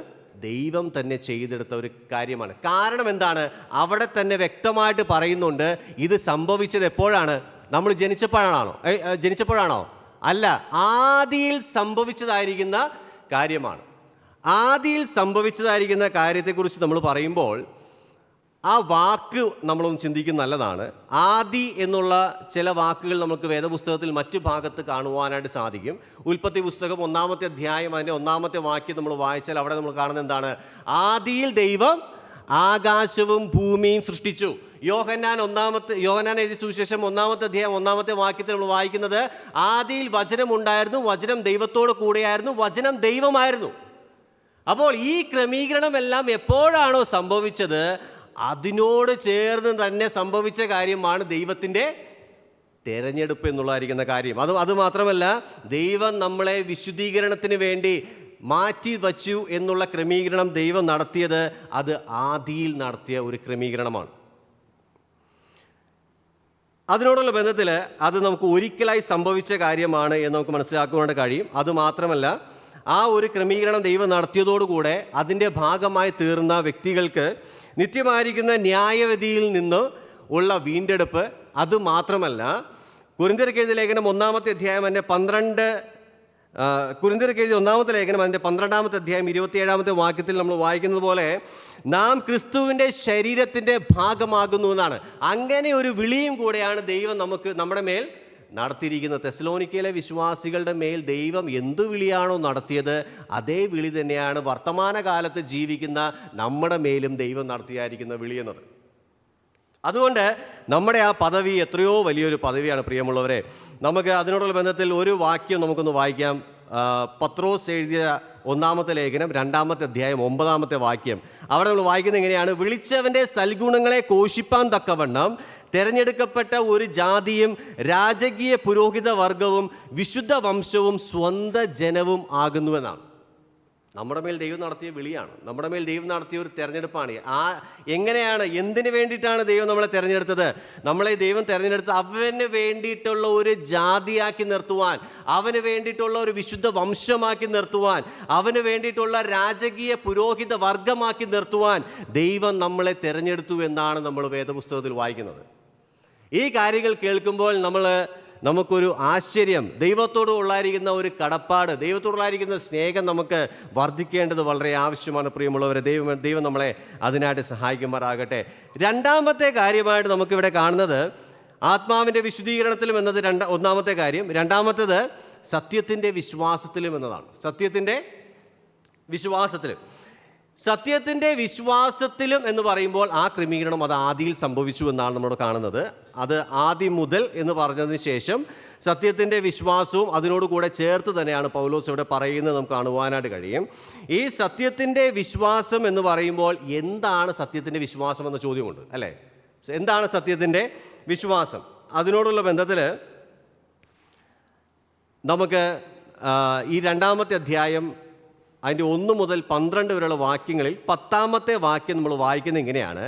ദൈവം തന്നെ ചെയ്തെടുത്ത ഒരു കാര്യമാണ്. കാരണം എന്താണ്? അവിടെ തന്നെ വ്യക്തമായിട്ട് പറയുന്നുണ്ട് ഇത് സംഭവിച്ചത് എപ്പോഴാണ്? നമ്മൾ ജനിച്ചപ്പോഴാണോ? അല്ല, ആദിയിൽ സംഭവിച്ചതായിരിക്കുന്ന കാര്യമാണ്. ആദിയിൽ സംഭവിച്ചതായിരിക്കുന്ന കാര്യത്തെക്കുറിച്ച് നമ്മൾ പറയുമ്പോൾ ആ വാക്ക് നമ്മളൊന്ന് ചിന്തിക്കുന്നത് നല്ലതാണ്. ആദി എന്നുള്ള ചില വാക്കുകൾ നമുക്ക് വേദപുസ്തകത്തിൽ മറ്റു ഭാഗത്ത് കാണുവാനായിട്ട് സാധിക്കും. ഉൽപ്പത്തി പുസ്തകം 1-ാമത്തെ അധ്യായം അതിൻ്റെ 1-ാമത്തെ വാക്യം നമ്മൾ വായിച്ചാൽ അവിടെ നമ്മൾ കാണുന്നത് എന്താണ്? ആദിയിൽ ദൈവം ആകാശവും ഭൂമിയും സൃഷ്ടിച്ചു. യോഹന്നാൻ എഴുതിയ സുവിശേഷം 1-ാമത്തെ അധ്യായം 1-ാമത്തെ വാക്യത്തിൽ നമ്മൾ വായിക്കുന്നത് ആദിയിൽ വചനം ഉണ്ടായിരുന്നു, വചനം ദൈവത്തോട് കൂടെയായിരുന്നു, വചനം ദൈവമായിരുന്നു. അപ്പോൾ ഈ ക്രമീകരണമെല്ലാം എപ്പോഴാണോ സംഭവിച്ചത് അതിനോട് ചേർന്ന് തന്നെ സംഭവിച്ച കാര്യമാണ് ദൈവത്തിൻ്റെ തിരഞ്ഞെടുപ്പ് എന്നുള്ളതായിരിക്കുന്ന കാര്യം. അത് മാത്രമല്ല, ദൈവം നമ്മളെ വിശുദ്ധീകരണത്തിന് വേണ്ടി മാറ്റി വച്ചു എന്നുള്ള ക്രമീകരണം ദൈവം നടത്തിയത് അത് ആദിയിൽ നടത്തിയ ഒരു ക്രമീകരണമാണ്. അതിനോടുള്ള ബന്ധത്തിൽ അത് നമുക്ക് ഒരിക്കലായി സംഭവിച്ച കാര്യമാണ് എന്ന് നമുക്ക് മനസ്സിലാക്കുവാനായിട്ട് കഴിയും. അതുമാത്രമല്ല, ആ ഒരു ക്രമീകരണം ദൈവം നടത്തിയതോടുകൂടെ അതിൻ്റെ ഭാഗമായി തീർന്ന വ്യക്തികൾക്ക് നിത്യമായിരിക്കുന്ന ന്യായവിധിയിൽ നിന്ന് ഉള്ള വീണ്ടെടുപ്പ്. അതുമാത്രമല്ല, കൊരിന്ത്യർക്ക് എഴുതിയ ലേഖനം 1-ാമത്തെ അധ്യായം അതിൻ്റെ 12-ാമത്തെ അധ്യായം 27-ാമത്തെ വാക്യത്തിൽ നമ്മൾ വായിക്കുന്നത് പോലെ നാം ക്രിസ്തുവിൻ്റെ ശരീരത്തിൻ്റെ ഭാഗമാകുന്നു എന്നാണ്. അങ്ങനെ ഒരു വിളിയും കൂടെയാണ് ദൈവം നമ്മുടെ മേൽ നടത്തിയിരിക്കുന്നത്. തെസ്സലോനിക്കയിലെ വിശ്വാസികളുടെ മേൽ ദൈവം എന്തു വിളിയാണോ നടത്തിയത് അതേ വിളി തന്നെയാണ് വർത്തമാനകാലത്ത് ജീവിക്കുന്ന നമ്മുടെ മേലും ദൈവം നടത്തിയായിരിക്കുന്ന വിളി എന്നത്. അതുകൊണ്ട് നമ്മുടെ ആ പദവി എത്രയോ വലിയൊരു പദവിയാണ് പ്രിയമുള്ളവരെ. നമുക്ക് അതിനോടുള്ള ബന്ധത്തിൽ ഒരു വാക്യം നമുക്കൊന്ന് വായിക്കാം. പത്രോസ് എഴുതിയ 1-ാമത്തെ ലേഖനം 2-ാമത്തെ അധ്യായം 9-ാമത്തെ വാക്യം. അവിടെ നമ്മൾ വായിക്കുന്നത് എങ്ങനെയാണ്? വിളിച്ചവൻ്റെ സൽഗുണങ്ങളെ ഘോഷിപ്പാൻ തക്കവണ്ണം തിരഞ്ഞെടുക്കപ്പെട്ട ഒരു ജാതിയും രാജകീയ പുരോഹിത വർഗവും വിശുദ്ധ വംശവും സ്വന്ത ജനവും ആകുന്നുവെന്നാണ്. നമ്മുടെ മേൽ ദൈവം നടത്തിയ വിളിയാണ്, നമ്മുടെ മേൽ ദൈവം നടത്തിയ ഒരു തിരഞ്ഞെടുപ്പാണ്. എങ്ങനെയാണ്, എന്തിനു വേണ്ടിയിട്ടാണ് ദൈവം നമ്മളെ തിരഞ്ഞെടുത്തത്? നമ്മളെ ദൈവം തിരഞ്ഞെടുത്തത് അവന് വേണ്ടിയിട്ടുള്ള ഒരു ജാതിയാക്കി നിർത്തുവാൻ, അവന് വേണ്ടിയിട്ടുള്ള ഒരു വിശുദ്ധ വംശമാക്കി നിർത്തുവാൻ, അവന് വേണ്ടിയിട്ടുള്ള രാജകീയ പുരോഹിത വർഗമാക്കി നിർത്തുവാൻ ദൈവം നമ്മളെ തിരഞ്ഞെടുത്തു എന്നാണ് നമ്മൾ വേദപുസ്തകത്തിൽ വായിക്കുന്നത്. ഈ കാര്യങ്ങൾ കേൾക്കുമ്പോൾ നമുക്കൊരു ആശ്ചര്യം, ദൈവത്തോട് ഉള്ളായിരിക്കുന്ന ഒരു കടപ്പാട്, ദൈവത്തോടുള്ളായിരിക്കുന്ന സ്നേഹം നമുക്ക് വർദ്ധിക്കേണ്ടത് വളരെ ആവശ്യമാണ് പ്രിയമുള്ളവരെ. ദൈവം നമ്മളെ അതിനായിട്ട് സഹായിക്കുമാറാകട്ടെ. 2-ാമത്തെ കാര്യമായിട്ട് നമുക്കിവിടെ കാണുന്നത് ആത്മാവിൻ്റെ വിശുദ്ധീകരണത്തിലും എന്നത് 1-ാമത്തെ കാര്യം. 2-ാമത്തേത് സത്യത്തിൻ്റെ വിശ്വാസത്തിലും എന്നതാണ്. സത്യത്തിൻ്റെ വിശ്വാസത്തിലും എന്ന് പറയുമ്പോൾ ആ ക്രമീകരണം അത് ആദിയിൽ സംഭവിച്ചു എന്നാണ് നമ്മൾ കാണുന്നത്. അത് ആദി മുതൽ എന്ന് പറഞ്ഞതിന് ശേഷം സത്യത്തിൻ്റെ വിശ്വാസവും അതിനോട് കൂടെ ചേർത്ത് തന്നെയാണ് പൗലോസ് ഇവിടെ പറയുന്നത് നമുക്ക് കാണുവാനായിട്ട് കഴിയും. ഈ സത്യത്തിൻ്റെ വിശ്വാസം എന്ന് പറയുമ്പോൾ എന്താണ് സത്യത്തിൻ്റെ വിശ്വാസം എന്ന ചോദ്യമുണ്ട് അല്ലേ? എന്താണ് സത്യത്തിൻ്റെ വിശ്വാസം? അതിനോടുള്ള ബന്ധത്തിൽ നമുക്ക് ഈ 2-ാമത്തെ അധ്യായം അതിൻ്റെ 1 മുതൽ 12 വരെയുള്ള വാക്യങ്ങളിൽ 10-ാമത്തെ വാക്യം നമ്മൾ വായിക്കുന്നത് ഇങ്ങനെയാണ്: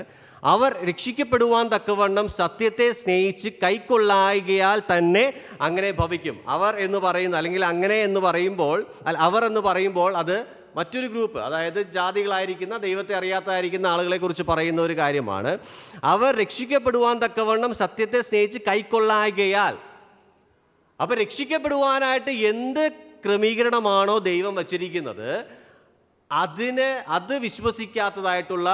അവർ രക്ഷിക്കപ്പെടുവാൻ തക്കവണ്ണം സത്യത്തെ സ്നേഹിച്ച് കൈക്കൊള്ളായികയാൽ തന്നെ അങ്ങനെ ഭവിക്കും. അവർ എന്ന് പറയുന്ന, അല്ലെങ്കിൽ അങ്ങനെ എന്ന് പറയുമ്പോൾ, അവർ എന്ന് പറയുമ്പോൾ അത് മറ്റൊരു ഗ്രൂപ്പ്, അതായത് ജാതികളായിരിക്കുന്ന, ദൈവത്തെ അറിയാത്തതായിരിക്കുന്ന ആളുകളെക്കുറിച്ച് പറയുന്ന ഒരു കാര്യമാണ്. അവർ രക്ഷിക്കപ്പെടുവാൻ തക്കവണ്ണം സത്യത്തെ സ്നേഹിച്ച് കൈക്കൊള്ളായികയാൽ. അപ്പം രക്ഷിക്കപ്പെടുവാനായിട്ട് എന്ത് ക്രമീകരണമാണോ ദൈവം വച്ചിരിക്കുന്നത്, അത് വിശ്വസിക്കാത്തതായിട്ടുള്ള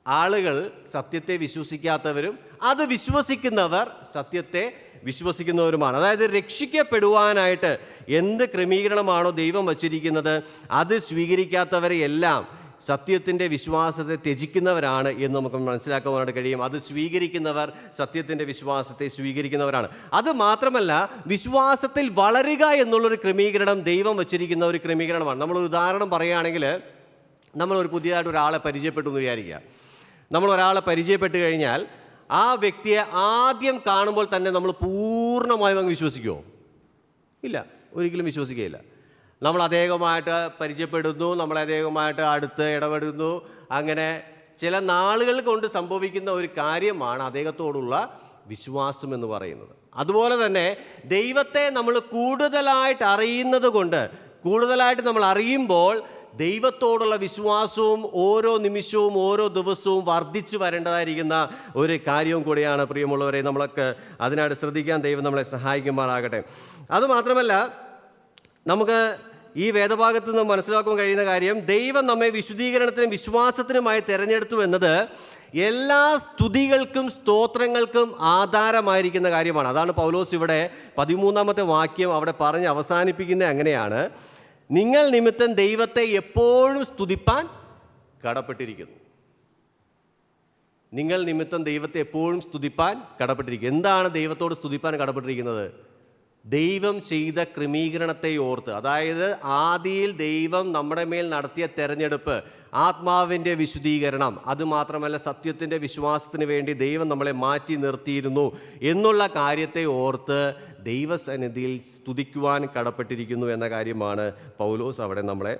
ആളുകൾ സത്യത്തെ വിശ്വസിക്കാത്തവരും അത് വിശ്വസിക്കുന്നവർ സത്യത്തെ വിശ്വസിക്കുന്നവരുമാണ്. അതായത് രക്ഷിക്കപ്പെടുവാനായിട്ട് എന്ത് ക്രമീകരണമാണോ ദൈവം വച്ചിരിക്കുന്നത് അത് സ്വീകരിക്കാത്തവരെ എല്ലാം സത്യത്തിൻ്റെ വിശ്വാസത്തെ ത്യജിക്കുന്നവരാണ് എന്ന് നമുക്ക് മനസ്സിലാക്കുവാനായിട്ട് കഴിയും. അത് സ്വീകരിക്കുന്നവർ സത്യത്തിൻ്റെ വിശ്വാസത്തെ സ്വീകരിക്കുന്നവരാണ്. അത് മാത്രമല്ല, വിശ്വാസത്തിൽ വളരുക എന്നുള്ളൊരു ക്രമീകരണം ദൈവം വച്ചിരിക്കുന്ന ഒരു ക്രമീകരണമാണ്. നമ്മളൊരു ഉദാഹരണം പറയുകയാണെങ്കിൽ, നമ്മളൊരു പുതിയതായിട്ട് ഒരാളെ പരിചയപ്പെട്ടു എന്ന് വിചാരിക്കുക. നമ്മളൊരാളെ പരിചയപ്പെട്ട് കഴിഞ്ഞാൽ ആ വ്യക്തിയെ ആദ്യം കാണുമ്പോൾ തന്നെ നമ്മൾ പൂർണ്ണമായും അങ്ങ് വിശ്വസിക്കുമോ? ഇല്ല, ഒരിക്കലും വിശ്വസിക്കുകയില്ല. നമ്മൾ അദ്ദേഹമായിട്ട് പരിചയപ്പെടുന്നു, നമ്മൾ അദ്ദേഹമായിട്ട് അടുത്ത് ഇടപെടുന്നു. അങ്ങനെ ചില നാളുകൾ കൊണ്ട് സംഭവിക്കുന്ന ഒരു കാര്യമാണ് അദ്ദേഹത്തോടുള്ള വിശ്വാസം എന്ന് പറയുന്നത്. അതുപോലെ തന്നെ ദൈവത്തെ നമ്മൾ കൂടുതലായിട്ട് അറിയുന്നത് കൊണ്ട്, കൂടുതലായിട്ട് നമ്മൾ അറിയുമ്പോൾ ദൈവത്തോടുള്ള വിശ്വാസവും ഓരോ നിമിഷവും ഓരോ ദിവസവും വർദ്ധിച്ചു വരേണ്ടതായിരിക്കുന്ന ഒരു കാര്യവും കൂടിയാണ് പ്രിയമുള്ളവരെ. നമ്മളൊക്കെ അതിനായിട്ട് ശ്രദ്ധിക്കാൻ ദൈവം നമ്മളെ സഹായിക്കുമാറാകട്ടെ. അതുമാത്രമല്ല, നമുക്ക് ഈ വേദഭാഗത്ത് നിന്ന് മനസ്സിലാക്കാൻ കഴിയുന്ന കാര്യം, ദൈവം നമ്മെ വിശുദ്ധീകരണത്തിനും വിശ്വാസത്തിനുമായി തിരഞ്ഞെടുത്തു എന്നത് എല്ലാ സ്തുതികൾക്കും സ്തോത്രങ്ങൾക്കും ആധാരമായിരിക്കുന്ന കാര്യമാണ്. അതാണ് പൗലോസ് ഇവിടെ 13-ാമത്തെ വാക്യം അവിടെ പറഞ്ഞ് അവസാനിപ്പിക്കുന്നത് അങ്ങനെയാണ്: നിങ്ങൾ നിമിത്തം ദൈവത്തെ എപ്പോഴും സ്തുതിപ്പാൻ കടപ്പെട്ടിരിക്കുന്നു. നിങ്ങൾ നിമിത്തം ദൈവത്തെ എപ്പോഴും സ്തുതിപ്പാൻ കടപ്പെട്ടിരിക്കുന്നു. എന്താണ് ദൈവത്തോട് സ്തുതിപ്പാൻ കടപ്പെട്ടിരിക്കുന്നത്? ദൈവം ചെയ്ത ക്രമീകരണത്തെ ഓർത്ത്, അതായത് ആദിയിൽ ദൈവം നമ്മുടെ മേൽ നടത്തിയ തെരഞ്ഞെടുപ്പ്, ആത്മാവിൻ്റെ വിശുദ്ധീകരണം, അതുമാത്രമല്ല സത്യത്തിൻ്റെ വിശ്വാസത്തിന് വേണ്ടി ദൈവം നമ്മളെ മാറ്റി നിർത്തിയിരുന്നു എന്നുള്ള കാര്യത്തെ ഓർത്ത് ദൈവസന്നിധിയിൽ സ്തുതിക്കുവാൻ കടപ്പെട്ടിരിക്കുന്നു എന്ന കാര്യമാണ് പൗലോസ് അവിടെ നമ്മളെ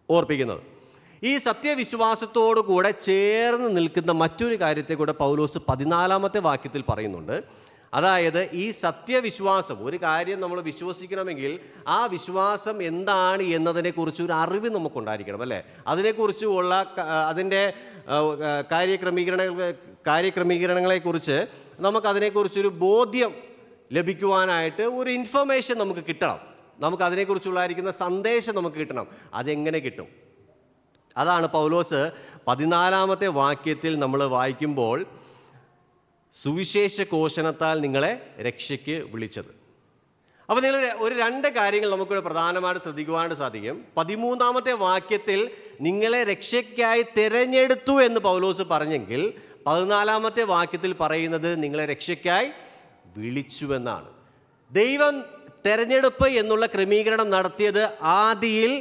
ഓർപ്പിക്കുന്നത്. ഈ സത്യവിശ്വാസത്തോടു കൂടെ ചേർന്ന് നിൽക്കുന്ന മറ്റൊരു കാര്യത്തെ കൂടെ പൗലോസ് 14-ാമത്തെ വാക്യത്തിൽ പറയുന്നുണ്ട്. അതായത് ഈ സത്യവിശ്വാസം, ഒരു കാര്യം നമ്മൾ വിശ്വസിക്കണമെങ്കിൽ ആ വിശ്വാസം എന്താണ് എന്നതിനെക്കുറിച്ച് ഒരു അറിവ് നമുക്കുണ്ടായിരിക്കണം അല്ലേ? അതിനെക്കുറിച്ചുള്ള അതിൻ്റെ കാര്യക്രമീകരണങ്ങളെക്കുറിച്ച് നമുക്കതിനെക്കുറിച്ചൊരു ബോധ്യം ലഭിക്കുവാനായിട്ട് ഒരു ഇൻഫർമേഷൻ നമുക്ക് കിട്ടണം. നമുക്കതിനെക്കുറിച്ചുള്ളായിരിക്കുന്ന സന്ദേശം നമുക്ക് കിട്ടണം. അതെങ്ങനെ കിട്ടും? അതാണ് പൗലോസ് 14-ാമത്തെ വാക്യത്തിൽ നമ്മൾ വായിക്കുമ്പോൾ സുവിശേഷ ഘോഷണത്താൽ നിങ്ങളെ രക്ഷയ്ക്ക് വിളിച്ചത്. അപ്പോൾ നിങ്ങൾ ഒരു 2 കാര്യങ്ങൾ നമുക്കിവിടെ പ്രധാനമായിട്ട് ശ്രദ്ധിക്കുവാനായിട്ട് സാധിക്കും. 13-ാമത്തെ വാക്യത്തിൽ നിങ്ങളെ രക്ഷയ്ക്കായി തിരഞ്ഞെടുത്തു എന്ന് പൗലോസ് പറഞ്ഞെങ്കിൽ 14-ാമത്തെ വാക്യത്തിൽ പറയുന്നത് നിങ്ങളെ രക്ഷയ്ക്കായി വിളിച്ചുവെന്നാണ്. ദൈവം തെരഞ്ഞെടുപ്പ് എന്നുള്ള ക്രമീകരണം നടത്തിയത് ആദിയിൽ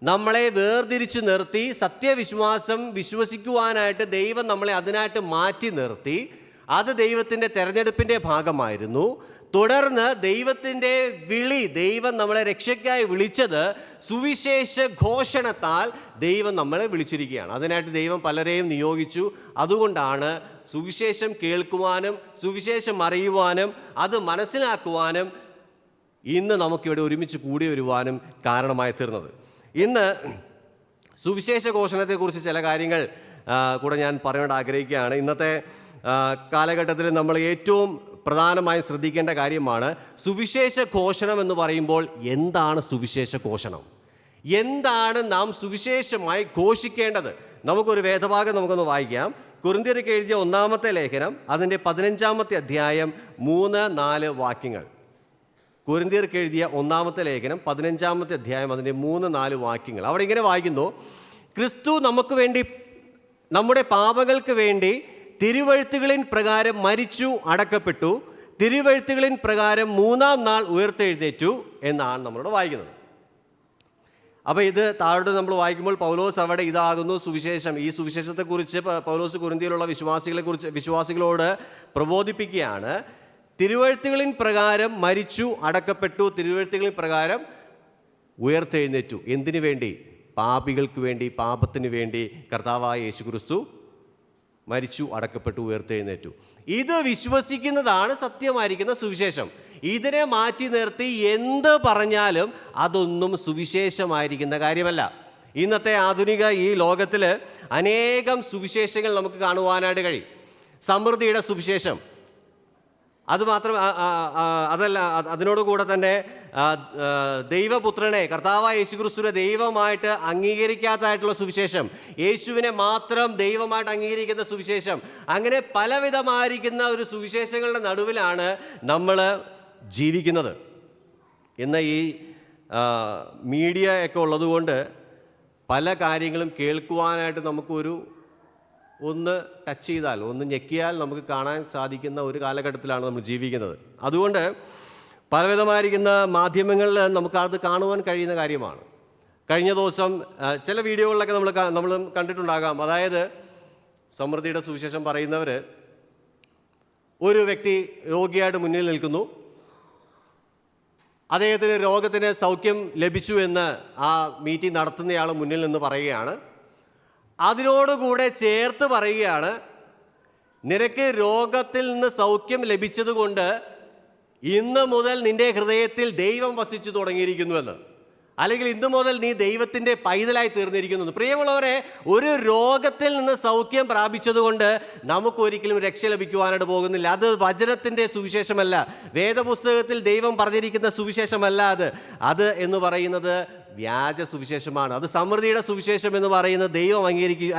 നമ്മളെ വേർതിരിച്ച് നിർത്തി സത്യവിശ്വാസം വിശ്വസിക്കുവാനായിട്ട് ദൈവം നമ്മളെ അതിനായിട്ട് മാറ്റി നിർത്തി. അത് ദൈവത്തിൻ്റെ തെരഞ്ഞെടുപ്പിൻ്റെ ഭാഗമായിരുന്നു. തുടർന്ന് ദൈവത്തിൻ്റെ വിളി, ദൈവം നമ്മളെ രക്ഷയ്ക്കായി വിളിച്ചത് സുവിശേഷ ഘോഷണത്താൽ ദൈവം നമ്മളെ വിളിച്ചിരിക്കുകയാണ്. അതിനായിട്ട് ദൈവം പലരെയും നിയോഗിച്ചു. അതുകൊണ്ടാണ് സുവിശേഷം കേൾക്കുവാനും സുവിശേഷം അറിയുവാനും അത് മനസ്സിലാക്കുവാനും ഇന്ന് നമുക്കിവിടെ ഒരുമിച്ച് കൂടി വരുവാനും കാരണമായി തീർന്നത്. ഇന്ന് സുവിശേഷ ഘോഷണത്തെക്കുറിച്ച് ചില കാര്യങ്ങൾ കൂടെ ഞാൻ പറയാൻ ആഗ്രഹിക്കുകയാണ്. ഇന്നത്തെ കാലഘട്ടത്തിൽ നമ്മൾ ഏറ്റവും പ്രധാനമായും ശ്രദ്ധിക്കേണ്ട കാര്യമാണ് സുവിശേഷ ഘോഷണം എന്ന് പറയുമ്പോൾ എന്താണ് സുവിശേഷ ഘോഷണം, എന്താണ് നാം സുവിശേഷമായി ഘോഷിക്കേണ്ടത്. നമുക്കൊരു വേദഭാഗം നമുക്കൊന്ന് വായിക്കാം. കൊരിന്ത്യർക്ക് എഴുതിയ 1-ാമത്തെ ലേഖനം അതിൻ്റെ 15-ാമത്തെ അധ്യായം 3-4 വാക്യങ്ങൾ. കൊരിന്ത്യർക്ക് എഴുതിയ 1-ാമത്തെ ലേഖനം 15-ാമത്തെ അധ്യായം അതിൻ്റെ 3-4 വാക്യങ്ങൾ. അവിടെ ഇങ്ങനെ വായിക്കുന്നു: ക്രിസ്തു നമുക്ക് വേണ്ടി, നമ്മുടെ പാപങ്ങൾക്ക് വേണ്ടി തിരുവെഴുത്തുകളിൻ പ്രകാരം മരിച്ചു, അടക്കപ്പെട്ടു, തിരുവെഴുത്തുകളിൻ പ്രകാരം 3-ാം നാൾ ഉയർത്തെഴുന്നേറ്റു എന്നാണ് നമ്മളോട് വായിക്കുന്നത്. അപ്പോൾ ഇത് താഴോട്ട് നമ്മൾ വായിക്കുമ്പോൾ പൗലോസ് അവിടെ ഇതാകുന്നു സുവിശേഷം. ഈ സുവിശേഷത്തെക്കുറിച്ച് പൗലോസ് കൊരിന്ത്യയിലുള്ള വിശ്വാസികളോട് പ്രബോധിപ്പിക്കുകയാണ്. തിരുവെഴുത്തുകളിൻ പ്രകാരം മരിച്ചു, അടക്കപ്പെട്ടു, തിരുവെഴുത്തുകളിൻ പ്രകാരം ഉയർത്തെഴുന്നേറ്റു. എന്തിനു വേണ്ടി? പാപികൾക്ക് വേണ്ടി, പാപത്തിന് വേണ്ടി കർത്താവായ യേശുക്രിസ്തു മരിച്ചു, അടക്കപ്പെട്ടു, ഉയർത്തെഴുന്നേറ്റു. ഇത് വിശ്വസിക്കുന്നതാണ് സത്യമായിരിക്കുന്ന സുവിശേഷം. ഇതിനെ മാറ്റി നിർത്തി എന്ത് പറഞ്ഞാലും അതൊന്നും സുവിശേഷമായിരിക്കുന്ന കാര്യമല്ല. ഇന്നത്തെ ആധുനിക ഈ ലോകത്തിൽ അനേകം സുവിശേഷങ്ങൾ നമുക്ക് കാണുവാനായിട്ട് കഴിയും. സമൃദ്ധിയുടെ സുവിശേഷം, അതുമാത്രം അതല്ല, അതിനോടുകൂടെ തന്നെ ദൈവപുത്രനെ, കർത്താവായ യേശുക്രിസ്തുവിനെ ദൈവമായിട്ട് അംഗീകരിക്കാത്തതായിട്ടുള്ള സുവിശേഷം, യേശുവിനെ മാത്രം ദൈവമായിട്ട് അംഗീകരിക്കുന്ന സുവിശേഷം, അങ്ങനെ പലവിധമായിരിക്കുന്ന ഒരു സുവിശേഷങ്ങളുടെ നടുവിലാണ് നമ്മൾ ജീവിക്കുന്നത്. ഇന്ന് ഈ മീഡിയ ഒക്കെ ഉള്ളതുകൊണ്ട് പല കാര്യങ്ങളും കേൾക്കുവാനായിട്ട് നമുക്കൊരു ഒന്ന് ടച്ച് ചെയ്താൽ, ഒന്ന് ഞെക്കിയാൽ നമുക്ക് കാണാൻ സാധിക്കുന്ന ഒരു കാലഘട്ടത്തിലാണ് നമ്മൾ ജീവിക്കുന്നത്. അതുകൊണ്ട് പലവിധമായിരിക്കുന്ന മാധ്യമങ്ങളിൽ നമുക്കത് കാണുവാൻ കഴിയുന്ന കാര്യമാണ്. കഴിഞ്ഞ ദിവസം ചില വീഡിയോകളിലൊക്കെ നമ്മൾ കണ്ടിട്ടുണ്ടാകാം. അതായത് സമൃദ്ധിയുടെ സുവിശേഷം പറയുന്നവർ, ഒരു വ്യക്തി രോഗിയായിട്ട് മുന്നിൽ നിൽക്കുന്നു, അദ്ദേഹത്തിന് രോഗത്തിന് സൗഖ്യം ലഭിച്ചു എന്ന് ആ മീറ്റിംഗ് നടത്തുന്നയാൾ മുന്നിൽ നിന്ന് പറയുകയാണ്. അതിനോടുകൂടെ ചേർത്ത് പറയുകയാണ്, നിനക്ക് രോഗത്തിൽ നിന്ന് സൗഖ്യം ലഭിച്ചതുകൊണ്ട് ഇന്ന് മുതൽ നിന്റെ ഹൃദയത്തിൽ ദൈവം വസിച്ചു തുടങ്ങിയിരിക്കുന്നുവെന്ന്, അല്ലെങ്കിൽ ഇന്നു മുതൽ നീ ദൈവത്തിൻ്റെ പൈതലായി തീർന്നിരിക്കുന്നു. പ്രിയമുള്ളവരെ, ഒരു രോഗത്തിൽ നിന്ന് സൗഖ്യം പ്രാപിച്ചതുകൊണ്ട് നമുക്കൊരിക്കലും രക്ഷ ലഭിക്കുവാനായിട്ട് പോകുന്നില്ല. അത് വചനത്തിൻ്റെ സുവിശേഷമല്ല, വേദപുസ്തകത്തിൽ ദൈവം പറഞ്ഞിരിക്കുന്ന സുവിശേഷമല്ല. അത് എന്ന് പറയുന്നത് വ്യാജ സുവിശേഷമാണ്. അത് സമൃദ്ധിയുടെ സുവിശേഷം എന്ന് പറയുന്നത് ദൈവം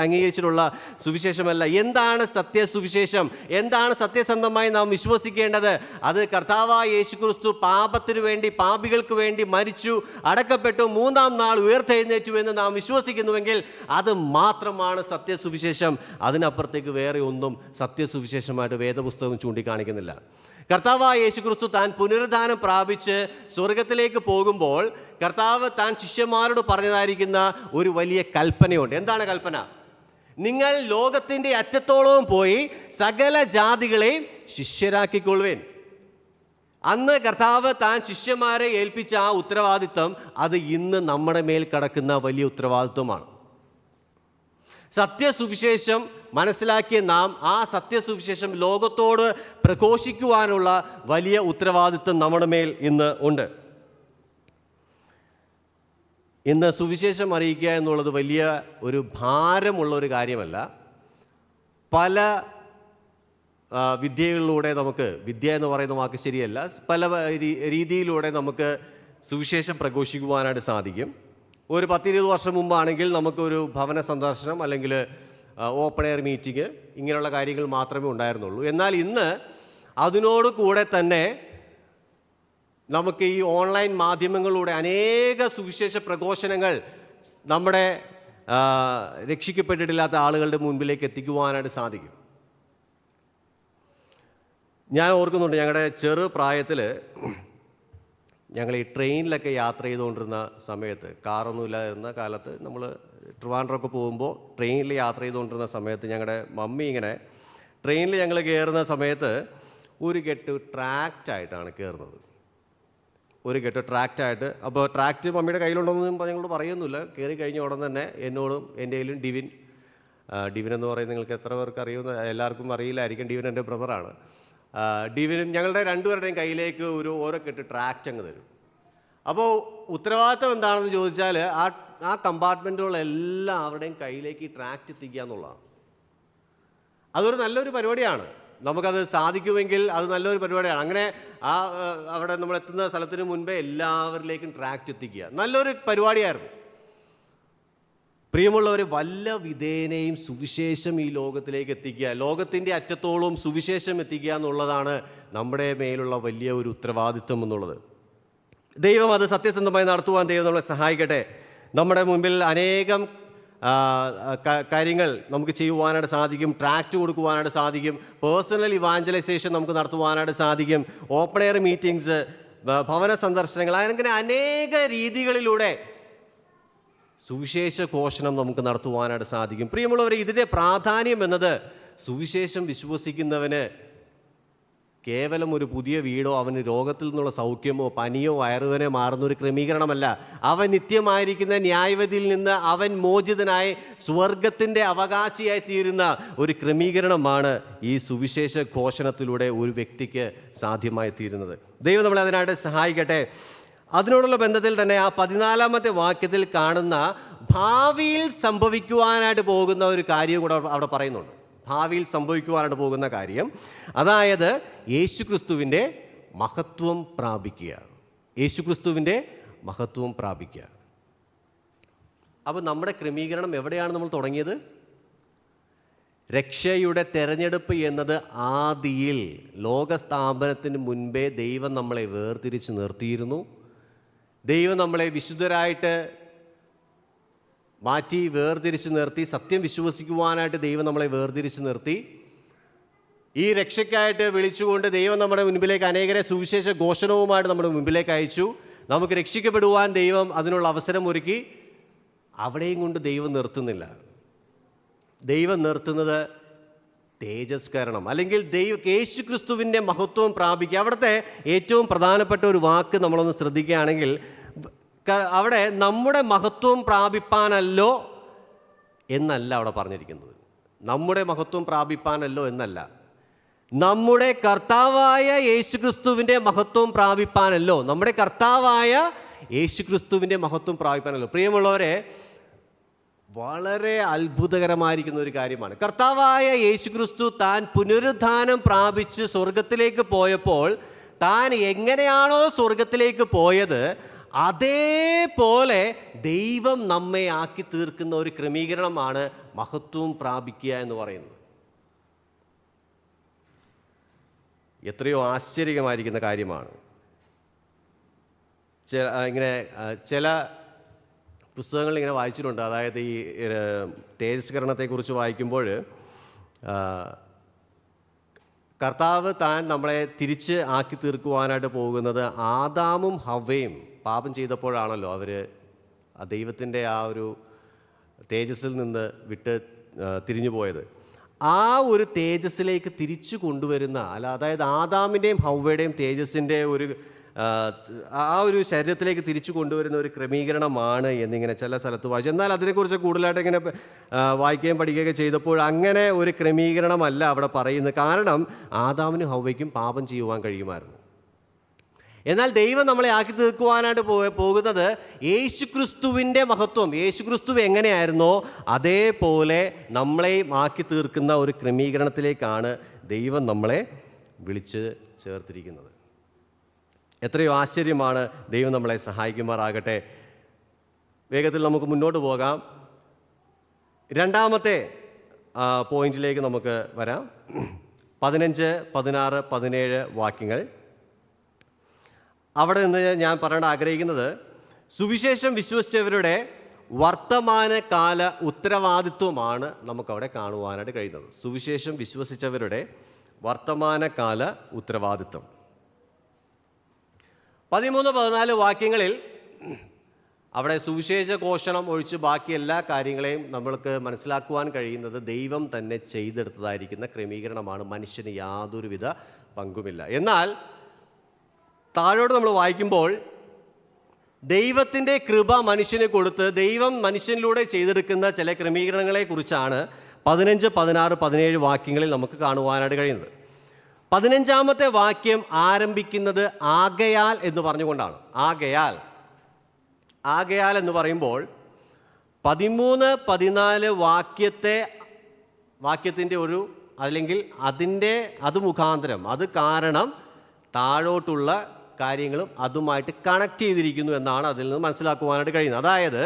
അംഗീകരിച്ചിട്ടുള്ള സുവിശേഷമല്ല. എന്താണ് സത്യസുവിശേഷം? എന്താണ് സത്യസന്ധമായി നാം വിശ്വസിക്കേണ്ടത്? അത് കർത്താവായ യേശുക്രിസ്തു പാപത്തിനു വേണ്ടി, പാപികൾക്ക് വേണ്ടി മരിച്ചു, അടക്കപ്പെട്ടു, 3-ാം നാൾ ഉയർത്തെഴുന്നേറ്റു എന്ന് നാം വിശ്വസിക്കുന്നുവെങ്കിൽ അത് മാത്രമാണ് സത്യസുവിശേഷം. അതിനപ്പുറത്തേക്ക് വേറെ ഒന്നും സത്യസുവിശേഷമായിട്ട് വേദപുസ്തകം ചൂണ്ടിക്കാണിക്കുന്നില്ല. കർത്താവായ യേശുക്രിസ്തു താൻ പുനരുദ്ധാനം പ്രാപിച്ച് സ്വർഗത്തിലേക്ക് പോകുമ്പോൾ കർത്താവ് താൻ ശിഷ്യന്മാരോട് പറഞ്ഞതായിരിക്കുന്ന ഒരു വലിയ കൽപ്പനയുണ്ട്. എന്താണ് കൽപ്പന? നിങ്ങൾ ലോകത്തിൻ്റെ അറ്റത്തോളവും പോയി സകല ജാതികളെയും ശിഷ്യരാക്കിക്കൊള്ളുവേൻ. അന്ന് കർത്താവ് താൻ ശിഷ്യന്മാരെ ഏൽപ്പിച്ച ആ ഉത്തരവാദിത്വം അത് ഇന്ന് നമ്മുടെ മേൽ കിടക്കുന്ന വലിയ ഉത്തരവാദിത്വമാണ്. സത്യസുവിശേഷം മനസ്സിലാക്കിയ നാം ആ സത്യസുവിശേഷം ലോകത്തോട് പ്രഘോഷിക്കുവാനുള്ള വലിയ ഉത്തരവാദിത്വം നമ്മുടെ മേൽ ഇന്ന് ഉണ്ട്. ഇന്ന് സുവിശേഷം അറിയിക്കുക എന്നുള്ളത് വലിയ ഒരു ഭാരമുള്ള ഒരു കാര്യമല്ല. പല വിദ്യകളിലൂടെ നമുക്ക്, വിദ്യ എന്ന് പറയുന്ന വാക്ക് ശരിയല്ല, പല രീതിയിലൂടെ നമുക്ക് സുവിശേഷം പ്രഘോഷിക്കുവാനായിട്ട് സാധിക്കും. ഒരു 10-20 വർഷം മുമ്പാണെങ്കിൽ നമുക്കൊരു ഭവന സന്ദർശനം അല്ലെങ്കിൽ ഓപ്പൺ എയർ മീറ്റിംഗ് ഇങ്ങനെയുള്ള കാര്യങ്ങൾ മാത്രമേ ഉണ്ടായിരുന്നുള്ളൂ. എന്നാൽ ഇന്ന് അതിനോട് കൂടെ തന്നെ നമുക്ക് ഈ ഓൺലൈൻ മാധ്യമങ്ങളിലൂടെ അനേക സുവിശേഷ പ്രഘോഷണങ്ങൾ നമ്മുടെ രക്ഷിക്കപ്പെട്ടിട്ടില്ലാത്ത ആളുകളുടെ മുൻപിലേക്ക് എത്തിക്കുവാനായിട്ട് സാധിക്കും. ഞാൻ ഓർക്കുന്നുണ്ട്, ഞങ്ങളുടെ ചെറു പ്രായത്തിൽ ഞങ്ങൾ ഈ ട്രെയിനിലൊക്കെ യാത്ര ചെയ്തുകൊണ്ടിരുന്ന സമയത്ത്, കാറൊന്നും ഇല്ലാതിരുന്ന കാലത്ത് നമ്മൾ ട്രിവാൻഡ്രമൊക്കെ പോകുമ്പോൾ ട്രെയിനിൽ യാത്ര ചെയ്തുകൊണ്ടിരുന്ന സമയത്ത് ഞങ്ങളുടെ മമ്മി ഇങ്ങനെ ട്രെയിനിൽ ഞങ്ങൾ കയറുന്ന സമയത്ത് ഒരു കെട്ട് ട്രാക്റ്റായിട്ടാണ് കയറുന്നത്. ഒരു കെട്ട് ട്രാക്റ്റായിട്ട്. അപ്പോൾ ട്രാക്റ്റ് മമ്മിയുടെ കയ്യിലുണ്ടോയെന്നും ഞങ്ങളോട് പറയുന്നില്ല. കയറി കഴിഞ്ഞ ഉടൻ തന്നെ എന്നോടും എൻ്റെ കയ്യിലും ഡിവിൻ എന്ന് പറയുന്നത് നിങ്ങൾക്ക് എത്ര പേർക്ക് അറിയുമെന്ന് എല്ലാവർക്കും അറിയില്ലായിരിക്കും. ഡിവിൻ എൻ്റെ ബ്രദറാണ്. ഡിവിനും ഞങ്ങളുടെ രണ്ടുപേരുടെയും കയ്യിലേക്ക് ഓരോ കെട്ട് ട്രാക്റ്റ് അങ്ങ് തരും. അപ്പോൾ ഉത്തരവാദിത്തം എന്താണെന്ന് ചോദിച്ചാൽ ആ കമ്പാർട്ട്മെൻറ്റുകളെല്ലാവരുടെയും കയ്യിലേക്ക് ഈ ട്രാക്റ്റ് എത്തിക്കുക എന്നുള്ളതാണ്. അതൊരു നല്ലൊരു പരിപാടിയാണ്. നമുക്കത് സാധിക്കുമെങ്കിൽ അത് നല്ലൊരു പരിപാടിയാണ്. അങ്ങനെ അവിടെ നമ്മൾ എത്തുന്ന സ്ഥലത്തിന് മുൻപേ എല്ലാവരിലേക്കും ട്രാക്റ്റ് എത്തിക്കുക നല്ലൊരു പരിപാടിയായിരുന്നു. പ്രിയമുള്ളവർ, വല്ല വിധേനയും സുവിശേഷം ഈ ലോകത്തിലേക്ക് എത്തിക്കുക, ലോകത്തിൻ്റെ അറ്റത്തോളം സുവിശേഷം എത്തിക്കുക എന്നുള്ളതാണ് നമ്മുടെ മേലുള്ള വലിയ ഒരു ഉത്തരവാദിത്വം എന്നുള്ളത്. ദൈവം അത് സത്യസന്ധമായി നടത്തുവാൻ ദൈവം നമ്മളെ സഹായിക്കട്ടെ. നമ്മുടെ മുൻപിൽ അനേകം കാര്യങ്ങൾ നമുക്ക് ചെയ്യുവാനായിട്ട് സാധിക്കും. ട്രാക്റ്റ് കൊടുക്കുവാനായിട്ട് സാധിക്കും. പേഴ്സണൽ ഇവാഞ്ചലൈസേഷൻ നമുക്ക് നടത്തുവാനായിട്ട് സാധിക്കും. ഓപ്പൺ എയർ മീറ്റിങ്സ്, ഭവന സന്ദർശനങ്ങൾ, അങ്ങനെ അനേക രീതികളിലൂടെ സുവിശേഷ ഘോഷണം നമുക്ക് നടത്തുവാനായിട്ട് സാധിക്കും. പ്രിയമുള്ളവരെ, ഇതിൻ്റെ പ്രാധാന്യം എന്നത് സുവിശേഷം വിശ്വസിക്കുന്നവന് കേവലം ഒരു പുതിയ വീടോ അവന് രോഗത്തിൽ നിന്നുള്ള സൗഖ്യമോ പനിയോ വയറുവേനോ മാറുന്നൊരു ക്രമീകരണമല്ല. അവൻ നിത്യമായിരിക്കുന്ന ന്യായവിധിയിൽ നിന്ന് അവൻ മോചിതനായി സ്വർഗത്തിൻ്റെ അവകാശിയായി തീരുന്ന ഒരു ക്രമീകരണമാണ് ഈ സുവിശേഷ ഘോഷണത്തിലൂടെ ഒരു വ്യക്തിക്ക് സാധ്യമായി തീരുന്നത്. ദൈവം നമ്മളെ അതിനായിട്ട് സഹായിക്കട്ടെ. അതിനോടുള്ള ബന്ധത്തിൽ തന്നെ ആ 14-ാമത്തെ വാക്യത്തിൽ കാണുന്ന ഭാവിയിൽ സംഭവിക്കുവാനായിട്ട് പോകുന്ന ഒരു കാര്യം കൂടെ അവിടെ പറയുന്നുണ്ട്. ഭാവിയിൽ സംഭവിക്കുവാനായിട്ട് പോകുന്ന കാര്യം, അതായത് യേശുക്രിസ്തുവിൻ്റെ മഹത്വം പ്രാപിക്കുക. യേശുക്രിസ്തുവിൻ്റെ മഹത്വം പ്രാപിക്കുക. അപ്പോൾ നമ്മുടെ ക്രമീകരണം എവിടെയാണ് നമ്മൾ തുടങ്ങിയത്? രക്ഷയുടെ തെരഞ്ഞെടുപ്പ് എന്നത് ആദിയിൽ ലോകസ്ഥാപനത്തിന് മുൻപേ ദൈവം നമ്മളെ വേർതിരിച്ച് നിർത്തിയിരുന്നു. ദൈവം നമ്മളെ വിശുദ്ധരായിട്ട് മാറ്റി വേർതിരിച്ച് നിർത്തി. സത്യം വിശ്വസിക്കുവാനായിട്ട് ദൈവം നമ്മളെ വേർതിരിച്ച് നിർത്തി. ഈ രക്ഷയ്ക്കായിട്ട് വിളിച്ചുകൊണ്ട് ദൈവം നമ്മുടെ മുൻപിലേക്ക് അനേകരെ സുവിശേഷ ഘോഷണവുമായിട്ട് നമ്മുടെ മുൻപിലേക്ക് അയച്ചു. നമുക്ക് രക്ഷിക്കപ്പെടുവാൻ ദൈവം അതിനുള്ള അവസരം ഒരുക്കി. അവിടെയും കൊണ്ട് ദൈവം നിർത്തുന്നില്ല. ദൈവം നിർത്തുന്നത് തേജസ്കരണം, അല്ലെങ്കിൽ യേശുക്രിസ്തുവിൻ്റെ മഹത്വം പ്രാപിക്കുക. അവിടുത്തെ ഏറ്റവും പ്രധാനപ്പെട്ട ഒരു വാക്ക് നമ്മളൊന്ന് ശ്രദ്ധിക്കുകയാണെങ്കിൽ, അവിടെ നമ്മുടെ മഹത്വം പ്രാപിപ്പാനല്ലോ എന്നല്ല അവിടെ പറഞ്ഞിരിക്കുന്നത്. നമ്മുടെ മഹത്വം പ്രാപിപ്പാനല്ലോ എന്നല്ല, നമ്മുടെ കർത്താവായ യേശുക്രിസ്തുവിൻ്റെ മഹത്വം പ്രാപിപ്പാനല്ലോ. നമ്മുടെ കർത്താവായ യേശുക്രിസ്തുവിൻ്റെ മഹത്വം പ്രാപിപ്പാനല്ലോ. പ്രിയമുള്ളവരെ, വളരെ അത്ഭുതകരമായിരിക്കുന്ന ഒരു കാര്യമാണ്. കർത്താവായ യേശുക്രിസ്തു താൻ പുനരുത്ഥാനം പ്രാപിച്ച് സ്വർഗത്തിലേക്ക് പോയപ്പോൾ താൻ എങ്ങനെയാണോ സ്വർഗത്തിലേക്ക് പോയത് അതേപോലെ ദൈവം നമ്മെ ആക്കി തീർക്കുന്ന ഒരു ക്രമീകരണമാണ് മഹത്വം പ്രാപിക്കുക എന്ന് പറയുന്നത്. എത്രയോ ആശ്ചര്യമായിരിക്കുന്ന കാര്യമാണ്. ചില പുസ്തകങ്ങളിൽ ഇങ്ങനെ വായിച്ചിട്ടുണ്ട്. അതായത് ഈ തേജസ്കരണത്തെക്കുറിച്ച് വായിക്കുമ്പോൾ കർത്താവ് താൻ നമ്മളെ തിരിച്ച് ആക്കി തീർക്കുവാനായിട്ട് പോകുന്നത് ആദാമും ഹവ്വയും പാപം ചെയ്തപ്പോഴാണല്ലോ അവർ ദൈവത്തിൻ്റെ ആ ഒരു തേജസ്സിൽ നിന്ന് വിട്ട് തിരിഞ്ഞു പോയത്. ആ ഒരു തേജസ്സിലേക്ക് തിരിച്ചു കൊണ്ടുവരുന്ന അതായത് ആദാമിൻ്റെയും ഹവ്വയുടെയും തേജസ്സിൻ്റെ ആ ഒരു ശരീരത്തിലേക്ക് തിരിച്ചു കൊണ്ടുവരുന്ന ഒരു ക്രമീകരണമാണ് എന്നിങ്ങനെ ചില സ്ഥലത്ത് വായിച്ചു. എന്നാൽ അതിനെക്കുറിച്ച് കൂടുതലായിട്ട് ഇങ്ങനെ വായിക്കുകയും പഠിക്കുകയൊക്കെ ചെയ്തപ്പോൾ അങ്ങനെ ഒരു ക്രമീകരണമല്ല അവിടെ പറയുന്നത്. കാരണം ആദാമിനും ഹവ്വയ്ക്കും പാപം ചെയ്യുവാൻ കഴിയുമായിരുന്നു. എന്നാൽ ദൈവം നമ്മളെ ആക്കി തീർക്കുവാനായിട്ട് പോകുന്നത് യേശുക്രിസ്തുവിൻ്റെ മഹത്വം. യേശുക്രിസ്തു എങ്ങനെയായിരുന്നോ അതേപോലെ നമ്മളെ ആക്കി തീർക്കുന്ന ഒരു ക്രമീകരണത്തിലേക്കാണ് ദൈവം നമ്മളെ വിളിച്ച് ചേർത്തിരിക്കുന്നത്. എത്രയോ ആശ്ചര്യമാണ്. ദൈവം നമ്മളെ സഹായിക്കുമാറാകട്ടെ. വേഗത്തിൽ നമുക്ക് മുന്നോട്ട് പോകാം. രണ്ടാമത്തെ പോയിന്റിലേക്ക് നമുക്ക് വരാം. 15, 16, 17 വാക്യങ്ങൾ. അവിടെ നിന്ന് ഞാൻ പറയാൻ ആഗ്രഹിക്കുന്നത് സുവിശേഷം വിശ്വസിച്ചവരുടെ വർത്തമാനകാല ഉത്തരവാദിത്വമാണ് നമുക്കവിടെ കാണുവാനായിട്ട് കഴിയുന്നത്. സുവിശേഷം വിശ്വസിച്ചവരുടെ വർത്തമാനകാല ഉത്തരവാദിത്വം. 13-14 വാക്യങ്ങളിൽ അവിടെ സുവിശേഷ ഘോഷണം ഒഴിച്ച് ബാക്കി എല്ലാ കാര്യങ്ങളെയും നമ്മൾക്ക് മനസ്സിലാക്കുവാൻ കഴിയുന്നത് ദൈവം തന്നെ ചെയ്തെടുത്തതായിരിക്കുന്ന ക്രമീകരണമാണ്. മനുഷ്യന് യാതൊരുവിധ പങ്കുമില്ല. എന്നാൽ താഴോട്ട് നമ്മൾ വായിക്കുമ്പോൾ ദൈവത്തിൻ്റെ കൃപ മനുഷ്യന് കൊടുത്ത് ദൈവം മനുഷ്യനിലൂടെ ചെയ്തെടുക്കുന്ന ചില ക്രമീകരണങ്ങളെക്കുറിച്ചാണ് 15, 16, 17 വാക്യങ്ങളിൽ നമുക്ക് കാണുവാനായിട്ട് കഴിയുന്നത്. 15-ാമത്തെ വാക്യം ആരംഭിക്കുന്നത് ആകയാൽ എന്ന് പറഞ്ഞുകൊണ്ടാണ്. ആകയാൽ എന്ന് പറയുമ്പോൾ 13, 14 വാക്യത്തിൻ്റെ ഒരു അല്ലെങ്കിൽ അത് മുഖാന്തരം അത് കാരണം താഴോട്ടുള്ള കാര്യങ്ങളും അതുമായിട്ട് കണക്ട് ചെയ്തിരിക്കുന്നു എന്നാണ് അതിൽ നിന്ന് മനസ്സിലാക്കുവാനായിട്ട് കഴിയുന്നത്. അതായത്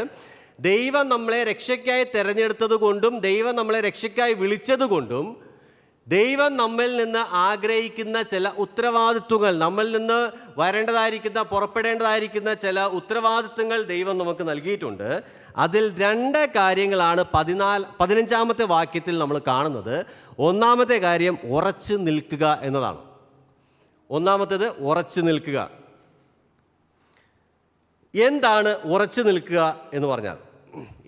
ദൈവം നമ്മളെ രക്ഷയ്ക്കായി തിരഞ്ഞെടുത്തത് കൊണ്ടും ദൈവം നമ്മളെ രക്ഷയ്ക്കായി വിളിച്ചത് കൊണ്ടും ദൈവം നമ്മിൽ നിന്ന് ആഗ്രഹിക്കുന്ന ചില ഉത്തരവാദിത്വങ്ങൾ, നമ്മിൽ നിന്ന് പുറപ്പെടേണ്ടതായിരിക്കുന്ന ചില ഉത്തരവാദിത്വങ്ങൾ ദൈവം നമുക്ക് നൽകിയിട്ടുണ്ട്. അതിൽ 2 കാര്യങ്ങളാണ് 15-ാമത്തെ വാക്യത്തിൽ നമ്മൾ കാണുന്നത്. ഒന്നാമത്തെ കാര്യം ഉറച്ചു നിൽക്കുക എന്നതാണ്. ഒന്നാമത്തേത് ഉറച്ചു നിൽക്കുക. എന്താണ് ഉറച്ചു നിൽക്കുക എന്ന് പറഞ്ഞാൽ?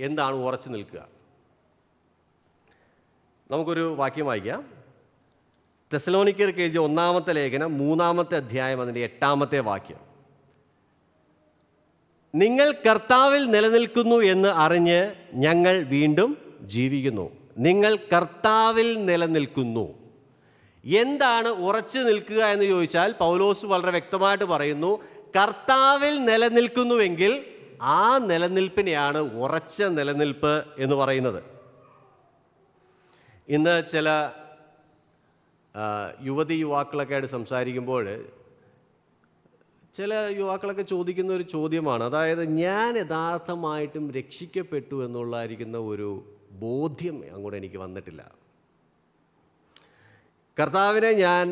എന്താണ് ഉറച്ചു നിൽക്കുക? നമുക്കൊരു വാക്യം വായിക്കാം. തെസ്സലോനിക്കർക്ക് എഴുതിയ 1-ാമത്തെ ലേഖനം 3-ാമത്തെ അധ്യായം അതിൻ്റെ 8-ാമത്തെ വാക്യം. നിങ്ങൾ കർത്താവിൽ നിലനിൽക്കുന്നു എന്ന് അറിഞ്ഞ് ഞങ്ങൾ വീണ്ടും ജീവിക്കുന്നു. നിങ്ങൾ കർത്താവിൽ നിലനിൽക്കുന്നു. എന്താണ് ഉറച്ചു നിൽക്കുക എന്ന് ചോദിച്ചാൽ പൗലോസ് വളരെ വ്യക്തമായിട്ട് പറയുന്നു, കർത്താവിൽ നിലനിൽക്കുന്നുവെങ്കിൽ ആ നിലനിൽപ്പിനെയാണ് ഉറച്ച നിലനിൽപ്പ് എന്ന് പറയുന്നത്. ഇന്ന് ചില യുവാക്കളൊക്കെ ആയിട്ട് സംസാരിക്കുമ്പോൾ ചില യുവാക്കളൊക്കെ ചോദിക്കുന്ന ഒരു ചോദ്യമാണ്, അതായത് ഞാൻ യഥാർത്ഥമായിട്ടും രക്ഷിക്കപ്പെട്ടു എന്നുള്ളതായിരിക്കുന്ന ഒരു ബോധ്യം അങ്ങോട്ട് എനിക്ക് വന്നിട്ടില്ല. കർത്താവിനെ ഞാൻ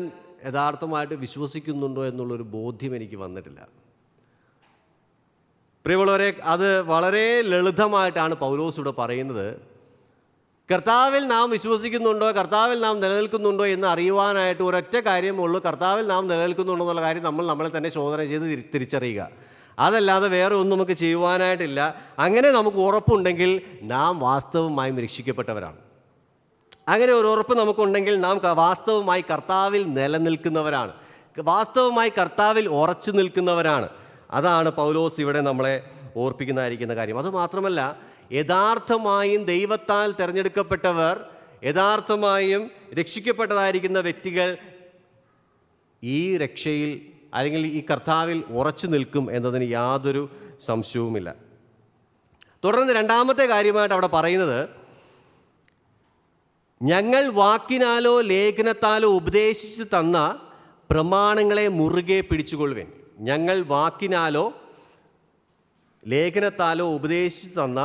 യഥാർത്ഥമായിട്ട് വിശ്വസിക്കുന്നുണ്ടോ എന്നുള്ളൊരു ബോധ്യം എനിക്ക് വന്നിട്ടില്ല. പ്രിയമുള്ളവരെ, അത് വളരെ ലളിതമായിട്ടാണ് പൗലോസ് ഇവിടെ പറയുന്നത്. കർത്താവിൽ നാം വിശ്വസിക്കുന്നുണ്ടോ, കർത്താവിൽ നാം നിലനിൽക്കുന്നുണ്ടോ എന്ന് അറിയുവാനായിട്ട് ഒരൊറ്റ കാര്യമുള്ളൂ. കർത്താവിൽ നാം നിലനിൽക്കുന്നുണ്ടോ എന്നുള്ള കാര്യം നമ്മളെ തന്നെ ശോധന ചെയ്ത് തിരിച്ചറിയുക. അതല്ലാതെ വേറെ ഒന്നും നമുക്ക് ചെയ്യുവാനായിട്ടില്ല. അങ്ങനെ നമുക്ക് ഉറപ്പുണ്ടെങ്കിൽ നാം വാസ്തവമായും രക്ഷിക്കപ്പെട്ടവരാണ്. അങ്ങനെ ഒരു ഉറപ്പ് നമുക്കുണ്ടെങ്കിൽ നാം വാസ്തവമായി കർത്താവിൽ നിലനിൽക്കുന്നവരാണ്, വാസ്തവമായി കർത്താവിൽ ഉറച്ചു നിൽക്കുന്നവരാണ്. അതാണ് പൗലോസ് ഇവിടെ നമ്മളെ ഓർപ്പിക്കുന്നതായിരിക്കുന്ന കാര്യം. അതുമാത്രമല്ല, യഥാർത്ഥമായും ദൈവത്താൽ തിരഞ്ഞെടുക്കപ്പെട്ടവർ, യഥാർത്ഥമായും രക്ഷിക്കപ്പെട്ടതായിരിക്കുന്ന വ്യക്തികൾ ഈ രക്ഷയിൽ അല്ലെങ്കിൽ ഈ കർത്താവിൽ ഉറച്ചു നിൽക്കും എന്നതിന് യാതൊരു സംശയവുമില്ല. തുടർന്ന് 2-ാമത്തെ കാര്യമായിട്ട് അവിടെ പറയുന്നത്, ഞങ്ങൾ വാക്കിനാലോ ലേഖനത്താലോ ഉപദേശിച്ച് തന്ന പ്രമാണങ്ങളെ മുറുകെ പിടിച്ചുകൊള്ളുവിൻ. ഞങ്ങൾ വാക്കിനാലോ ലേഖനത്താലോ ഉപദേശിച്ച് തന്ന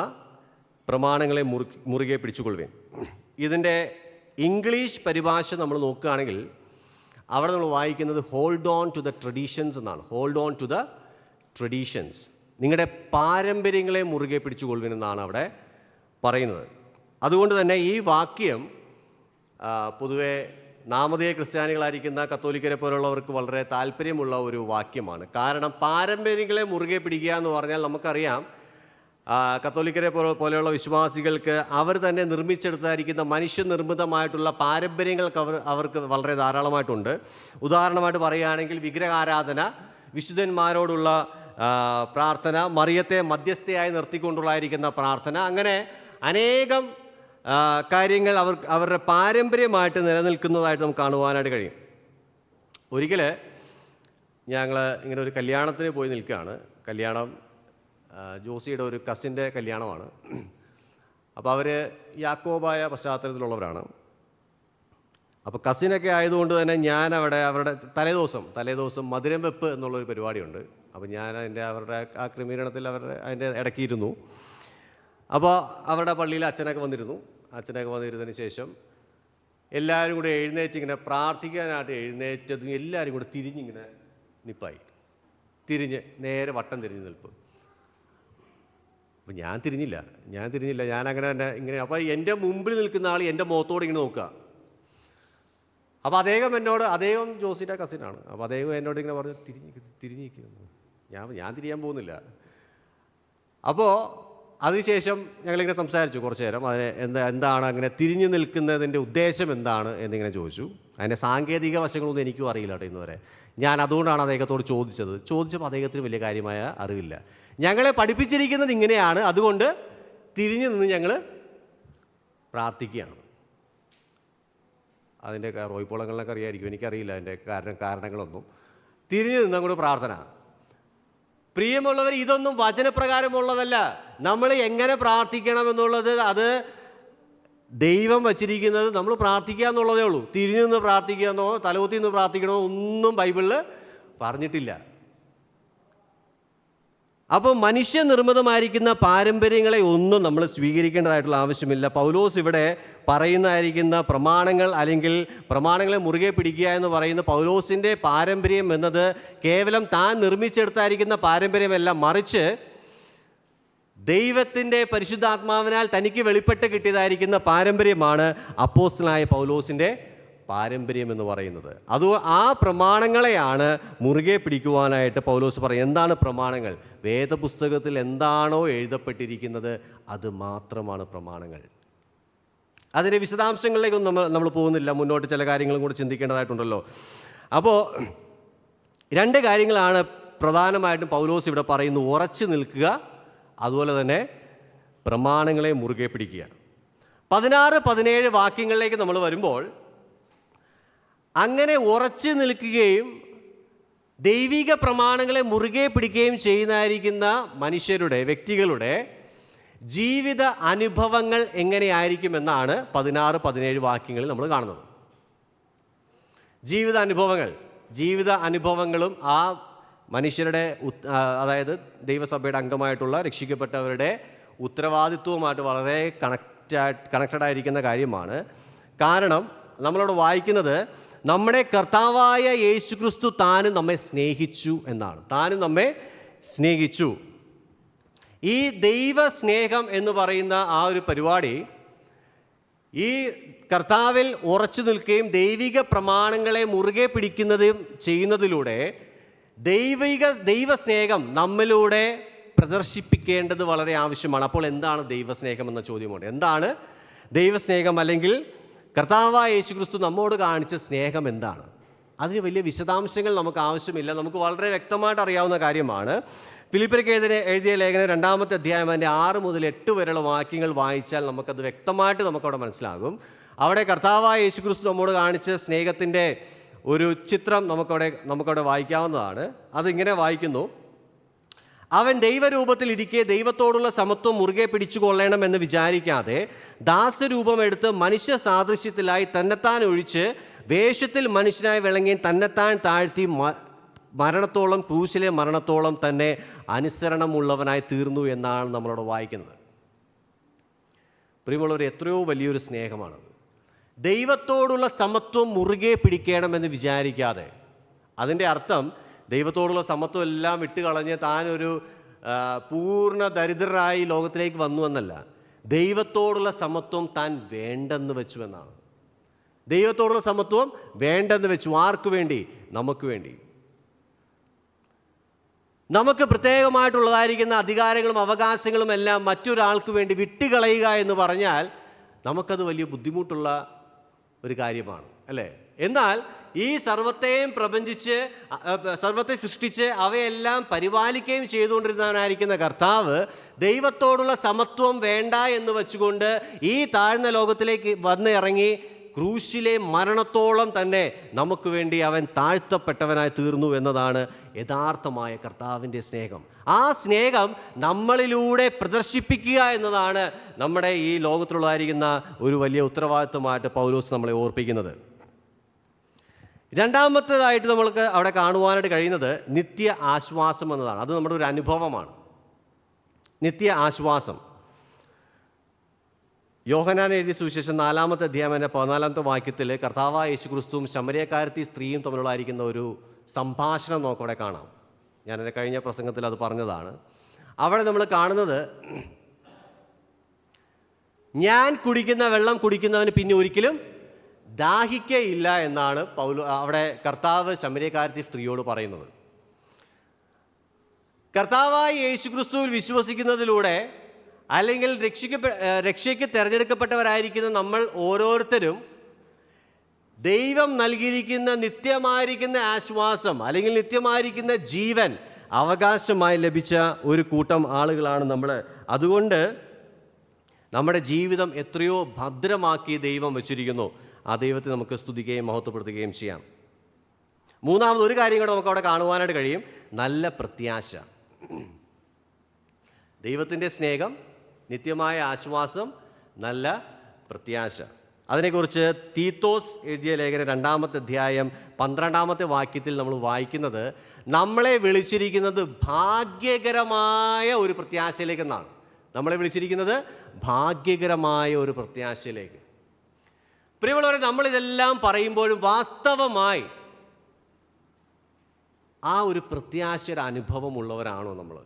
പ്രമാണങ്ങളെ മുറുകെ പിടിച്ചുകൊള്ളുവിൻ. ഇതിൻ്റെ ഇംഗ്ലീഷ് പരിഭാഷ നമ്മൾ നോക്കുകയാണെങ്കിൽ അവിടെ നമ്മൾ വായിക്കുന്നത് hold on to the traditions എന്നാണ്. Hold on to the traditions, നിങ്ങളുടെ പാരമ്പര്യങ്ങളെ മുറുകെ പിടിച്ചുകൊള്ളുവിൻ എന്നാണ് അവിടെ പറയുന്നത്. അതുകൊണ്ട് തന്നെ ഈ വാക്യം പൊതുവെ നാമധേയ ക്രിസ്ത്യാനികളായിരിക്കുന്ന കത്തോലിക്കരെ പോലുള്ളവർക്ക് വളരെ താല്പര്യമുള്ള ഒരു വാക്യമാണ്. കാരണം പാരമ്പര്യങ്ങളെ മുറുകെ പിടിക്കുക എന്ന് പറഞ്ഞാൽ നമുക്കറിയാം, കത്തോലിക്കരെ പോലെയുള്ള വിശ്വാസികൾക്ക് അവർ തന്നെ നിർമ്മിച്ചെടുത്തായിരിക്കുന്ന മനുഷ്യനിർമ്മിതമായിട്ടുള്ള പാരമ്പര്യങ്ങൾക്ക് അവർക്ക് വളരെ ധാരാളമായിട്ടുണ്ട്. ഉദാഹരണമായിട്ട് പറയുകയാണെങ്കിൽ വിഗ്രഹാരാധന, വിശുദ്ധന്മാരോടുള്ള പ്രാർത്ഥന, മറിയത്തെ മധ്യസ്ഥയായി നിർത്തിക്കൊണ്ടുള്ളതായിരിക്കുന്ന പ്രാർത്ഥന, അങ്ങനെ അനേകം കാര്യങ്ങൾ അവരുടെ പാരമ്പര്യമായിട്ട് നിലനിൽക്കുന്നതായിട്ട് നമുക്ക് കാണുവാനായിട്ട് കഴിയും. ഒരിക്കൽ ഞങ്ങൾ ഇങ്ങനെ ഒരു കല്യാണത്തിന് പോയി നിൽക്കുകയാണ്. കല്യാണം ജോസിയുടെ ഒരു കസിൻ്റെ കല്യാണമാണ്. അപ്പോൾ അവർ യാക്കോബായ പശ്ചാത്തലത്തിലുള്ളവരാണ്. അപ്പോൾ കസിനൊക്കെ ആയതുകൊണ്ട് തന്നെ ഞാൻ അവരുടെ തലേദിവസം മധുരം വെപ്പ് എന്നുള്ളൊരു പരിപാടിയുണ്ട്. അപ്പോൾ ഞാൻ അവരുടെ ആ ക്രമീകരണത്തിൽ അതിൻ്റെ ഇടയ്ക്കിരുന്നു. അപ്പോൾ അവരുടെ പള്ളിയിൽ അച്ഛനൊക്കെ വന്നിരുന്നതിന് ശേഷം എല്ലാവരും കൂടി ഇങ്ങനെ പ്രാർത്ഥിക്കാനായിട്ട് എഴുന്നേറ്റതും എല്ലാവരും കൂടി തിരിഞ്ഞിങ്ങനെ നിപ്പായി, നേരെ വട്ടം തിരിഞ്ഞ് നിൽപ്പ്. അപ്പം ഞാൻ തിരിഞ്ഞില്ല, ഞാൻ അങ്ങനെ തന്നെ ഇങ്ങനെ. അപ്പോൾ എൻ്റെ മുമ്പിൽ നിൽക്കുന്ന ആൾ എൻ്റെ മുഖത്തോട് ഇങ്ങനെ നോക്കുക. അപ്പോൾ അദ്ദേഹം ജോസിൻ്റെ കസിനാണ്. അപ്പോൾ അദ്ദേഹം എന്നോട് ഇങ്ങനെ പറഞ്ഞു, തിരിഞ്ഞിരിക്കുന്നു. ഞാൻ തിരിയാൻ പോകുന്നില്ല. അപ്പോൾ അതിനുശേഷം ഞങ്ങളിങ്ങനെ സംസാരിച്ചു കുറച്ച് നേരം. അതിന് എന്താണ് അങ്ങനെ തിരിഞ്ഞു നിൽക്കുന്നതിൻ്റെ ഉദ്ദേശം എന്താണ് എന്നിങ്ങനെ ചോദിച്ചു. അതിൻ്റെ സാങ്കേതിക വശങ്ങളൊന്നും എനിക്കും അറിയില്ല കേട്ടോ ഇന്നുവരെ. ഞാൻ അതുകൊണ്ടാണ് അദ്ദേഹത്തോട് ചോദിച്ചപ്പോൾ അദ്ദേഹത്തിന് വലിയ കാര്യമായ അറിവില്ല. ഞങ്ങളെ പഠിപ്പിച്ചിരിക്കുന്നത് ഇങ്ങനെയാണ്, അതുകൊണ്ട് തിരിഞ്ഞു നിന്ന് ഞങ്ങൾ പ്രാർത്ഥിക്കുകയാണ്. അതിൻ്റെ റോയ്പോളങ്ങളിലൊക്കെ അറിയാമായിരിക്കും, എനിക്കറിയില്ല അതിൻ്റെ കാരണങ്ങളൊന്നും. തിരിഞ്ഞു നിന്ന് അങ്ങോട്ട് പ്രാർത്ഥന. പ്രിയമുള്ളവർ, ഇതൊന്നും വചനപ്രകാരമുള്ളതല്ല. നമ്മൾ എങ്ങനെ പ്രാർത്ഥിക്കണമെന്നുള്ളത് അത് ദൈവം വച്ചിരിക്കുന്നത്. നമ്മൾ പ്രാർത്ഥിക്കുക എന്നുള്ളതേ ഉള്ളൂ. തിരിഞ്ഞു നിന്ന് പ്രാർത്ഥിക്കുകയെന്നോ തലകുത്തി നിന്ന് പ്രാർത്ഥിക്കണോ ഒന്നും ബൈബിളിൽ പറഞ്ഞിട്ടില്ല. അപ്പോൾ മനുഷ്യനിർമ്മിതമായിരിക്കുന്ന പാരമ്പര്യങ്ങളെ ഒന്നും നമ്മൾ സ്വീകരിക്കേണ്ടതായിട്ടുള്ള ആവശ്യമില്ല. പൗലോസ് ഇവിടെ പറയുന്നതായിരിക്കുന്ന പ്രമാണങ്ങൾ അല്ലെങ്കിൽ പ്രമാണങ്ങളെ മുറുകെ പിടിക്കുക എന്ന് പറയുന്ന പൗലോസിൻ്റെ പാരമ്പര്യം എന്നത് കേവലം താൻ നിർമ്മിച്ചെടുത്തായിരിക്കുന്ന പാരമ്പര്യമല്ല, മറിച്ച് ദൈവത്തിൻ്റെ പരിശുദ്ധാത്മാവിനാൽ തനിക്ക് വെളിപ്പെട്ട് കിട്ടിയതായിരിക്കുന്ന പാരമ്പര്യമാണ് അപ്പോസ്തലനായ പൗലോസിൻ്റെ പാരമ്പര്യം എന്ന് പറയുന്നത്. ആ പ്രമാണങ്ങളെയാണ് മുറുകെ പിടിക്കുവാനായിട്ട് പൗലോസ് പറയും. എന്താണ് പ്രമാണങ്ങൾ? വേദപുസ്തകത്തിൽ എന്താണോ എഴുതപ്പെട്ടിരിക്കുന്നത് അത് മാത്രമാണ് പ്രമാണങ്ങൾ. അതിൻ്റെ വിശദാംശങ്ങളിലേക്കൊന്നും നമ്മൾ പോകുന്നില്ല. മുന്നോട്ട് ചില കാര്യങ്ങളും കൂടി ചിന്തിക്കേണ്ടതായിട്ടുണ്ടല്ലോ. അപ്പോൾ 2 കാര്യങ്ങളാണ് പ്രധാനമായിട്ടും പൗലോസ് ഇവിടെ പറയുന്നു: ഉറച്ചു നിൽക്കുക, അതുപോലെ തന്നെ പ്രമാണങ്ങളെ മുറുകെ പിടിക്കുക. 16-17 വാക്യങ്ങളിലേക്ക് നമ്മൾ വരുമ്പോൾ, അങ്ങനെ ഉറച്ചു നിൽക്കുകയും ദൈവിക പ്രമാണങ്ങളെ മുറുകെ പിടിക്കുകയും ചെയ്യുന്നതായിരിക്കുന്ന വ്യക്തികളുടെ ജീവിത അനുഭവങ്ങൾ എങ്ങനെയായിരിക്കുമെന്നാണ് 16-17 വാക്യങ്ങളിൽ നമ്മൾ കാണുന്നത്. ജീവിത അനുഭവങ്ങളും ആ മനുഷ്യരുടെ, അതായത് ദൈവസഭയുടെ അംഗമായിട്ടുള്ള രക്ഷിക്കപ്പെട്ടവരുടെ ഉത്തരവാദിത്വവുമായിട്ട് വളരെ കണക്റ്റഡ് ആയിരിക്കുന്ന കാര്യമാണ്. കാരണം നമ്മളവിടെ വായിക്കുന്നത് നമ്മുടെ കർത്താവായ യേശുക്രിസ്തു താനും നമ്മെ സ്നേഹിച്ചു എന്നാണ്. താനും നമ്മെ സ്നേഹിച്ചു. ഈ ദൈവസ്നേഹം എന്ന് പറയുന്ന ആ ഒരു പരിപാടി, ഈ കർത്താവിൽ ഉറച്ചു നിൽക്കുകയും ദൈവിക പ്രമാണങ്ങളെ മുറുകെ പിടിക്കുന്നതും ചെയ്യുന്നതിലൂടെ ദൈവസ്നേഹം നമ്മിലൂടെ പ്രദർശിപ്പിക്കേണ്ടത് വളരെ ആവശ്യമാണ്. അപ്പോൾ എന്താണ് ദൈവസ്നേഹം എന്ന ചോദ്യമുണ്ട്. എന്താണ് ദൈവസ്നേഹം, അല്ലെങ്കിൽ കർത്താവായ യേശുക്രിസ്തു നമ്മോട് കാണിച്ച സ്നേഹം എന്താണ്? അതിന് വലിയ വിശദാംശങ്ങൾ നമുക്ക് ആവശ്യമില്ല. നമുക്ക് വളരെ വ്യക്തമായിട്ട് അറിയാവുന്ന കാര്യമാണ്. ഫിലിപ്പിയർക്ക് എഴുതിയ ലേഖനം 2-ാമത്തെ അധ്യായം അതിൻ്റെ 6 മുതൽ 8 വരെയുള്ള വാക്യങ്ങൾ വായിച്ചാൽ നമുക്കത് വ്യക്തമായിട്ട് നമുക്കവിടെ മനസ്സിലാകും. അവിടെ കർത്താവായ യേശുക്രിസ്തു നമ്മോട് കാണിച്ച സ്നേഹത്തിൻ്റെ ഒരു ചിത്രം നമുക്കവിടെ വായിക്കാവുന്നതാണ്. അതിങ്ങനെ വായിക്കുന്നു: അവൻ ദൈവരൂപത്തിൽ ഇരിക്കെ ദൈവത്തോടുള്ള സമത്വം മുറുകെ പിടിച്ചുകൊള്ളണമെന്ന് വിചാരിക്കാതെ ദാസരൂപമെടുത്ത് മനുഷ്യ സാദൃശ്യത്തിലായി തന്നെത്താൻ ഒഴിച്ച് വേഷത്തിൽ മനുഷ്യനായി വിളങ്ങി തന്നെത്താൻ താഴ്ത്തി മരണത്തോളം, ക്രൂശിലെ മരണത്തോളം തന്നെ അനുസരണമുള്ളവനായി തീർന്നു എന്നാണ് നമ്മളവിടെ വായിക്കുന്നത്. പ്രിയമുള്ളവർ, എത്രയോ വലിയൊരു സ്നേഹമാണത്. ദൈവത്തോടുള്ള സമത്വം മുറുകെ പിടിക്കണമെന്ന് വിചാരിക്കാതെ. അതിൻ്റെ അർത്ഥം ദൈവത്തോടുള്ള സമത്വം എല്ലാം വിട്ടുകളഞ്ഞ് താനൊരു പൂർണ്ണ ദരിദ്രരായി ലോകത്തിലേക്ക് വന്നു എന്നല്ല. ദൈവത്തോടുള്ള സമത്വം താൻ വേണ്ടെന്ന് വെച്ചു എന്നാണ്. ദൈവത്തോടുള്ള സമത്വം വേണ്ടെന്ന് വെച്ചു. ആർക്ക് വേണ്ടി? നമുക്ക് വേണ്ടി. നമുക്ക് പ്രത്യേകമായിട്ടുള്ളതായിരിക്കുന്ന അധികാരങ്ങളും അവകാശങ്ങളും എല്ലാം മറ്റൊരാൾക്ക് വേണ്ടി വിട്ടുകളയുക എന്ന് പറഞ്ഞാൽ നമുക്കത് വലിയ ബുദ്ധിമുട്ടുള്ള ഒരു കാര്യമാണ്, അല്ലേ? എന്നാൽ ഈ സർവത്തെയും സർവത്തെ സൃഷ്ടിച്ച് അവയെല്ലാം പരിപാലിക്കുകയും ചെയ്തുകൊണ്ടിരുന്നവനായിരിക്കുന്ന കർത്താവ് ദൈവത്തോടുള്ള സമത്വം വേണ്ട എന്ന് വെച്ചുകൊണ്ട് ഈ താഴ്ന്ന ലോകത്തിലേക്ക് വന്ന് ഇറങ്ങി ക്രൂശിലെ മരണത്തോളം തന്നെ നമുക്ക് വേണ്ടി അവൻ താഴ്ത്തപ്പെട്ടവനായി തീർന്നു എന്നതാണ് യഥാർത്ഥമായ കർത്താവിൻ്റെ സ്നേഹം. ആ സ്നേഹം നമ്മളിലൂടെ പ്രദർശിപ്പിക്കുക എന്നതാണ് നമ്മുടെ ഈ ലോകത്തിലുള്ളതായിരിക്കുന്ന ഒരു വലിയ ഉത്തരവാദിത്വമായിട്ട് പൗലോസ് നമ്മളെ ഓർപ്പിക്കുന്നത്. 2-ാമത്തേതായിട്ട് നമ്മൾക്ക് അവിടെ കാണുവാനായിട്ട് കഴിയുന്നത് നിത്യ ആശ്വാസം എന്നതാണ്. അത് നമ്മുടെ ഒരു അനുഭവമാണ്. നിത്യ ആശ്വാസം. യോഹന്നാൻ എഴുതിയ സുവിശേഷം 4-ാമത്തെ അധ്യായം 14-ാമത്തെ വാക്യത്തിൽ കർത്താവായ യേശുക്രിസ്തുവും ശമരിയക്കാരത്തി സ്ത്രീയും തമ്മിലുള്ളതായിരിക്കുന്ന ഒരു സംഭാഷണം നമുക്കവിടെ കാണാം. ഞാൻ എൻ്റെ കഴിഞ്ഞ പ്രസംഗത്തിൽ അത് പറഞ്ഞതാണ്. അവിടെ നമ്മൾ കാണുന്നത്, ഞാൻ കുടിക്കുന്ന വെള്ളം കുടിക്കുന്നവന് പിന്നെ ഒരിക്കലും ദാഹിക്കയില്ല എന്നാണ് അവിടെ കർത്താവ് ശമര്യക്കാരത്തി സ്ത്രീയോട് പറയുന്നത്. കർത്താവായ യേശുക്രിസ്തുവിൽ വിശ്വസിക്കുന്നതിലൂടെ അല്ലെങ്കിൽ രക്ഷയ്ക്ക് തിരഞ്ഞെടുക്കപ്പെട്ടവരായിരിക്കുന്ന നമ്മൾ ഓരോരുത്തരും ദൈവം നൽകിയിരിക്കുന്ന നിത്യമായിരിക്കുന്ന ആശ്വാസം അല്ലെങ്കിൽ നിത്യമായിരിക്കുന്ന ജീവൻ അവകാശമായി ലഭിച്ച ഒരു കൂട്ടം ആളുകളാണ് നമ്മൾ. അതുകൊണ്ട് നമ്മുടെ ജീവിതം എത്രയോ ഭദ്രമാക്കി ദൈവം വച്ചിരിക്കുന്നു. ആ ദൈവത്തെ നമുക്ക് സ്തുതിക്കുകയും മഹത്വപ്പെടുത്തുകയും ചെയ്യാം. മൂന്നാമത് ഒരു കാര്യം കൂടെ നമുക്ക് അവിടെ കാണുവാനായിട്ട് കഴിയും, നല്ല പ്രത്യാശ. ദൈവത്തിൻ്റെ സ്നേഹം, നിത്യമായ ആശ്വാസം, നല്ല പ്രത്യാശ. അതിനെക്കുറിച്ച് തീത്തോസ് എഴുതിയ ലേഖനം 2-ാമത്തെ അധ്യായം 12-ാമത്തെ വാക്യത്തിൽ നമ്മൾ വായിക്കുന്നത്, നമ്മളെ വിളിച്ചിരിക്കുന്നത് ഭാഗ്യകരമായ ഒരു പ്രത്യാശയിലേക്കെന്നാണ്. നമ്മളെ വിളിച്ചിരിക്കുന്നത് ഭാഗ്യകരമായ ഒരു പ്രത്യാശയിലേക്ക്. പ്രിയമുള്ളവരെ, നമ്മളിതെല്ലാം പറയുമ്പോഴും വാസ്തവമായി ആ ഒരു പ്രത്യാശയുടെ അനുഭവമുള്ളവരാണോ നമ്മൾ?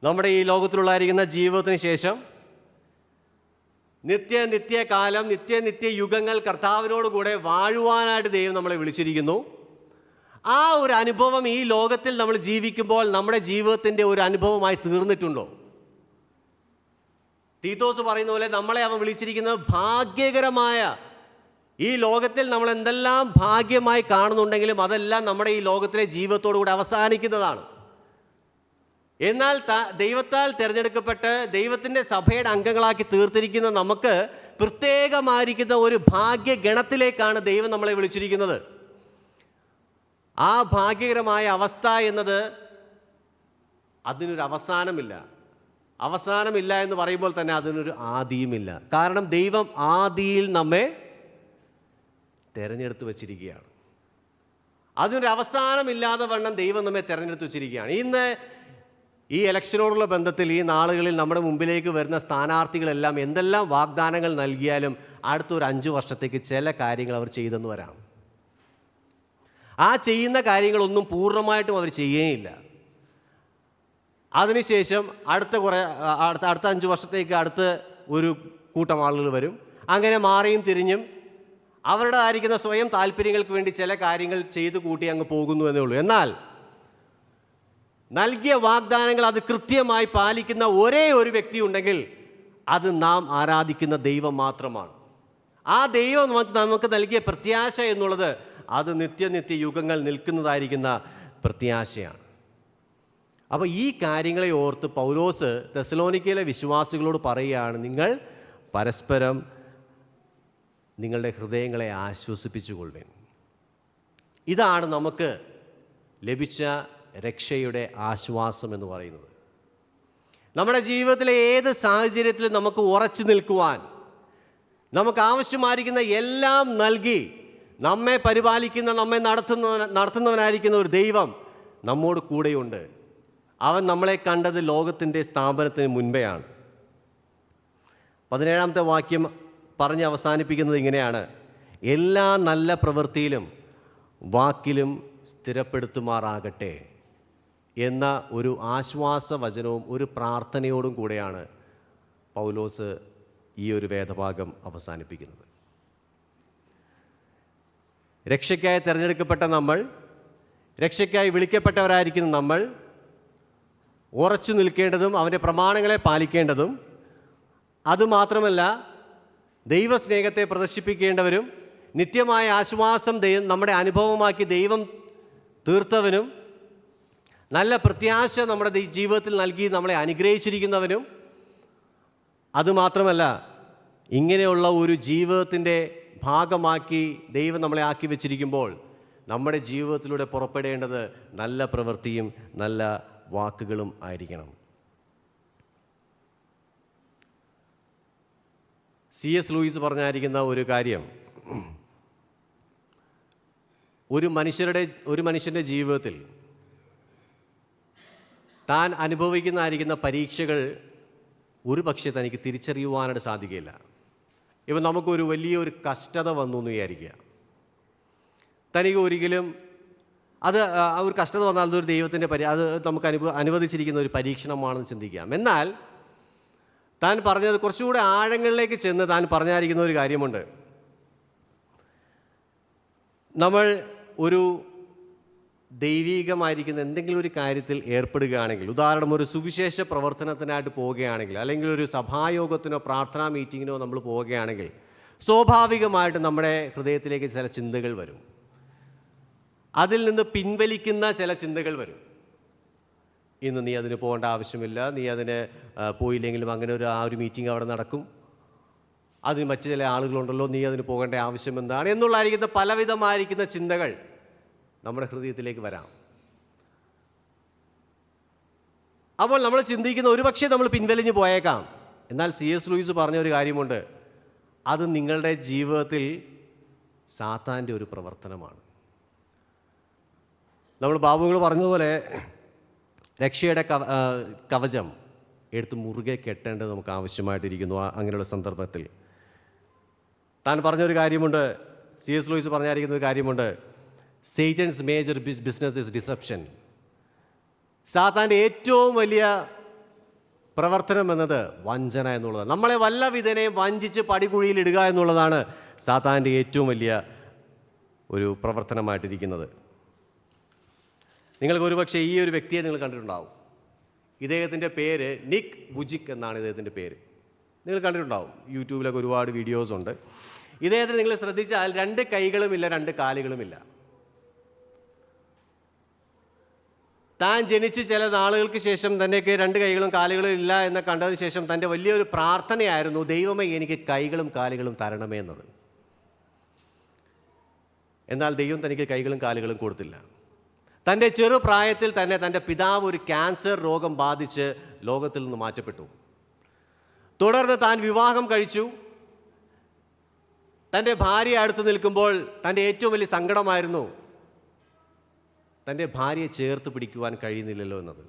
നമ്മുടെ ഈ ലോകത്തിലുള്ളായിരിക്കുന്ന ജീവിതത്തിന് ശേഷം നിത്യകാലം, നിത്യ യുഗങ്ങൾ കർത്താവിനോടുകൂടെ വാഴുവാനായിട്ട് ദൈവം നമ്മളെ വിളിച്ചിരിക്കുന്നു. ആ ഒരു അനുഭവം ഈ ലോകത്തിൽ നമ്മൾ ജീവിക്കുമ്പോൾ നമ്മുടെ ജീവിതത്തിൻ്റെ ഒരു അനുഭവമായി തീർന്നിട്ടുണ്ടോ? തീത്തോസ് പറയുന്ന പോലെ നമ്മളെ അവൻ വിളിച്ചിരിക്കുന്നത് ഭാഗ്യകരമായ, ഈ ലോകത്തിൽ നമ്മൾ എന്തെല്ലാം ഭാഗ്യമായി കാണുന്നുണ്ടെങ്കിലും അതെല്ലാം നമ്മുടെ ഈ ലോകത്തിലെ ജീവിതത്തോടുകൂടി അവസാനിക്കുന്നതാണ്. എന്നാൽ ദൈവത്താൽ തിരഞ്ഞെടുക്കപ്പെട്ട് ദൈവത്തിൻ്റെ സഭയുടെ അംഗങ്ങളാക്കി തീർത്തിരിക്കുന്ന നമുക്ക് പ്രത്യേകമായിരിക്കുന്ന ഒരു ഭാഗ്യഗണത്തിലേക്കാണ് ദൈവം നമ്മളെ വിളിച്ചിരിക്കുന്നത്. ആ ഭാഗ്യകരമായ അവസ്ഥ എന്നത് അതിനൊരു അവസാനമില്ല എന്ന് പറയുമ്പോൾ തന്നെ അതിനൊരു ആദിയുമില്ല. കാരണം ദൈവം ആദിയിൽ നമ്മെ തിരഞ്ഞെടുത്ത് വച്ചിരിക്കുകയാണ്. അതിനൊരു അവസാനമില്ലാതെ വണ്ണം ദൈവം നമ്മെ തിരഞ്ഞെടുത്ത് വച്ചിരിക്കുകയാണ്. ഇന്ന് ഈ ഇലക്ഷനോടുള്ള ബന്ധത്തിൽ ഈ നാളുകളിൽ നമ്മുടെ മുമ്പിലേക്ക് വരുന്ന സ്ഥാനാർത്ഥികളെല്ലാം എന്തെല്ലാം വാഗ്ദാനങ്ങൾ നൽകിയാലും അടുത്തൊരു 5 വർഷത്തേക്ക് ചില കാര്യങ്ങൾ അവർ ചെയ്തെന്ന് വരാം. ആ ചെയ്യുന്ന കാര്യങ്ങളൊന്നും പൂർണ്ണമായിട്ടും അവർ ചെയ്യുകയില്ല. അതിനുശേഷം അടുത്ത 5 വർഷത്തേക്ക് അടുത്ത ഒരു കൂട്ടം ആളുകൾ വരും. അങ്ങനെ മാറിയും തിരിഞ്ഞും അവരുടേതായിരിക്കുന്ന സ്വയം താല്പര്യങ്ങൾക്ക് വേണ്ടി ചില കാര്യങ്ങൾ ചെയ്തു കൂട്ടി അങ്ങ് പോകുന്നു എന്നേ ഉള്ളൂ. എന്നാൽ നൽകിയ വാഗ്ദാനങ്ങൾ അത് കൃത്യമായി പാലിക്കുന്ന ഒരേ ഒരു വ്യക്തി ഉണ്ടെങ്കിൽ അത് നാം ആരാധിക്കുന്ന ദൈവം മാത്രമാണ്. ആ ദൈവം നമുക്ക് നൽകിയ പ്രത്യാശ എന്നുള്ളത് അത് നിത്യ യുഗങ്ങൾ നിൽക്കുന്നതായിരിക്കുന്ന പ്രത്യാശയാണ്. അപ്പോൾ ഈ കാര്യങ്ങളെ ഓർത്ത് പൗലോസ് തെസ്സലോനിക്കയിലെ വിശ്വാസികളോട് പറയുകയാണ്, നിങ്ങൾ പരസ്പരം നിങ്ങളുടെ ഹൃദയങ്ങളെ ആശ്വസിപ്പിച്ചുകൊള്ളുവിൻ. ഇതാണ് നമുക്ക് ലഭിച്ച രക്ഷയുടെ ആശ്വാസം എന്ന് പറയുന്നത്. നമ്മുടെ ജീവിതത്തിലെ ഏത് സാഹചര്യത്തിലും നമുക്ക് ഉറച്ചു നിൽക്കുവാൻ, നമുക്ക് ആവശ്യമായിരിക്കുന്ന എല്ലാം നൽകി നമ്മെ പരിപാലിക്കുന്ന, നമ്മെ നടത്തുന്നവനായിരിക്കുന്ന ഒരു ദൈവം നമ്മോട് കൂടെയുണ്ട്. അവൻ നമ്മളെ കണ്ടത് ലോകത്തിൻ്റെ സ്ഥാപനത്തിന് മുൻപെയാണ്. 17-ാമത്തെ വാക്യം പറഞ്ഞ് അവസാനിപ്പിക്കുന്നത് ഇങ്ങനെയാണ്, എല്ലാ നല്ല പ്രവൃത്തിയിലും വാക്കിലും സ്ഥിരപ്പെടുത്തുമാറാകട്ടെ എന്ന ഒരു ആശ്വാസവചനവും ഒരു പ്രാർത്ഥനയോടും കൂടെയാണ് പൗലോസ് ഈ ഒരു വേദഭാഗം അവസാനിപ്പിക്കുന്നത്. രക്ഷയ്ക്കായി തിരഞ്ഞെടുക്കപ്പെട്ട നമ്മൾ, രക്ഷയ്ക്കായി വിളിക്കപ്പെട്ടവരായിരിക്കുന്ന നമ്മൾ ഉറച്ചു നിൽക്കേണ്ടതും അവൻ്റെ പ്രമാണങ്ങളെ പാലിക്കേണ്ടതും, അതുമാത്രമല്ല ദൈവസ്നേഹത്തെ പ്രദർശിപ്പിക്കേണ്ടവരും, നിത്യമായ ആശ്വാസം നമ്മുടെ അനുഭവമാക്കി ദൈവം തീർത്തവനും, നല്ല പ്രത്യാശ നമ്മുടെ ജീവിതത്തിൽ നൽകി നമ്മളെ അനുഗ്രഹിച്ചിരിക്കുന്നവനും, അതുമാത്രമല്ല ഇങ്ങനെയുള്ള ഒരു ജീവിതത്തിൻ്റെ ഭാഗമാക്കി ദൈവം നമ്മളെ ആക്കി വെച്ചിരിക്കുമ്പോൾ നമ്മുടെ ജീവിതത്തിലൂടെ പുറപ്പെടേണ്ടത് നല്ല പ്രവൃത്തിയും നല്ല വാക്കുകളും ആയിരിക്കണം. C.S. ലൂയിസ് പറഞ്ഞായിരിക്കുന്ന ഒരു കാര്യം, ഒരു മനുഷ്യൻ്റെ ജീവിതത്തിൽ താൻ അനുഭവിക്കുന്നതായിരിക്കുന്ന പരീക്ഷകൾ ഒരു പക്ഷേ തനിക്ക് തിരിച്ചറിയുവാനായിട്ട് സാധിക്കില്ല. ഇപ്പം നമുക്കൊരു വലിയൊരു കഷ്ടത വന്നു എന്ന് വിചാരിക്കുക. തനിക്ക് ഒരിക്കലും അത് ഒരു കഷ്ടത വന്നാൽ അതൊരു ദൈവത്തിൻ്റെ അത് നമുക്ക് അനുവദിച്ചിരിക്കുന്ന ഒരു പരീക്ഷണമാണെന്ന് ചിന്തിക്കാം. എന്നാൽ താൻ പറഞ്ഞത് കുറച്ചുകൂടെ ആഴങ്ങളിലേക്ക് ചെന്ന് താൻ പറഞ്ഞായിരിക്കുന്ന ഒരു കാര്യമുണ്ട്. നമ്മൾ ഒരു ദൈവീകമായിരിക്കുന്ന എന്തെങ്കിലും ഒരു കാര്യത്തിൽ ഏർപ്പെടുകയാണെങ്കിൽ, ഉദാഹരണം ഒരു സുവിശേഷ പ്രവർത്തനത്തിനായിട്ട് പോവുകയാണെങ്കിൽ, അല്ലെങ്കിൽ ഒരു സഭായോഗത്തിനോ പ്രാർത്ഥനാ മീറ്റിങ്ങിനോ നമ്മൾ പോവുകയാണെങ്കിൽ, സ്വാഭാവികമായിട്ട് നമ്മുടെ ഹൃദയത്തിലേക്ക് ചില ചിന്തകൾ വരും. അതിൽ നിന്ന് പിൻവലിക്കുന്ന ചില ചിന്തകൾ വരും. ഇന്ന് നീ അതിന് പോകേണ്ട ആവശ്യമില്ല, നീ അതിന് പോയില്ലെങ്കിലും അങ്ങനെ ആ ഒരു മീറ്റിംഗ് അവിടെ നടക്കും, അതിന് മറ്റു ചില ആളുകളുണ്ടല്ലോ, നീ അതിന് പോകേണ്ട ആവശ്യം എന്താണ് എന്നുള്ളതായിരിക്കുന്ന പലവിധമായിരിക്കുന്ന ചിന്തകൾ നമ്മുടെ ഹൃദയത്തിലേക്ക് വരാം. അപ്പോൾ നമ്മൾ ചിന്തിക്കുന്ന ഒരുപക്ഷെ നമ്മൾ പിൻവലിഞ്ഞു പോയേക്കാം. എന്നാൽ C.S. ലൂയിസ് പറഞ്ഞ ഒരു കാര്യമുണ്ട്, അത് നിങ്ങളുടെ ജീവിതത്തിൽ സാത്താൻ്റെ ഒരു പ്രവർത്തനമാണ്. നമ്മൾ ബാബുങ്ങൾ പറഞ്ഞതുപോലെ രക്ഷയുടെ കവചം എടുത്ത് മുറുകെ കെട്ടേണ്ടത് നമുക്ക് ആവശ്യമായിട്ടിരിക്കുന്നു. അങ്ങനെയുള്ള സന്ദർഭത്തിൽ താൻ പറഞ്ഞൊരു കാര്യമുണ്ട്, C.S. ലൂയിസ് പറഞ്ഞായിരിക്കുന്ന ഒരു കാര്യമുണ്ട്, Satan's major business is deception. സാത്താൻ്റെ ഏറ്റവും വലിയ പ്രവർത്തനം എന്നത് വഞ്ചന എന്നുള്ളതാണ്. നമ്മളെ വല്ല വിധനെയും വഞ്ചിച്ച് പടികുഴിയിലിടുക എന്നുള്ളതാണ് സാത്താൻ്റെ ഏറ്റവും വലിയ ഒരു പ്രവർത്തനമായിട്ടിരിക്കുന്നത്. നിങ്ങൾക്ക് ഒരുപക്ഷെ ഈ ഒരു വ്യക്തിയെ നിങ്ങൾ കണ്ടിട്ടുണ്ടാവും. ഇദ്ദേഹത്തിൻ്റെ പേര് നിക് വുജിക് എന്നാണ് ഇദ്ദേഹത്തിൻ്റെ പേര്. നിങ്ങൾ കണ്ടിട്ടുണ്ടാവും, യൂട്യൂബിലൊക്കെ ഒരുപാട് വീഡിയോസ് ഉണ്ട്. ഇദ്ദേഹത്തിന് നിങ്ങൾ ശ്രദ്ധിച്ചാൽ 2 കൈകളുമില്ല, 2 കാലുകളുമില്ല. താൻ ജനിച്ച് ചില നാളുകൾക്ക് ശേഷം തന്നെയൊക്കെ 2 കൈകളും കാലുകളും ഇല്ല എന്ന് കണ്ടതിന് ശേഷം തൻ്റെ വലിയൊരു പ്രാർത്ഥനയായിരുന്നു, ദൈവമേ എനിക്ക് കൈകളും കാലുകളും തരണമേ എന്നത്. എന്നാൽ ദൈവം തനിക്ക് കൈകളും കാലുകളും കൊടുത്തില്ല. തൻ്റെ ചെറുപ്രായത്തിൽ തന്നെ തൻ്റെ പിതാവ് ഒരു ക്യാൻസർ രോഗം ബാധിച്ച് ലോകത്തിൽ നിന്ന് മാറ്റപ്പെട്ടു. തുടർന്ന് താൻ വിവാഹം കഴിച്ചു. തൻ്റെ ഭാര്യ അടുത്ത് നിൽക്കുമ്പോൾ തൻ്റെ ഏറ്റവും വലിയ സങ്കടമായിരുന്നു തൻ്റെ ഭാര്യയെ ചേർത്ത് പിടിക്കുവാൻ കഴിയുന്നില്ലല്ലോ എന്നത്.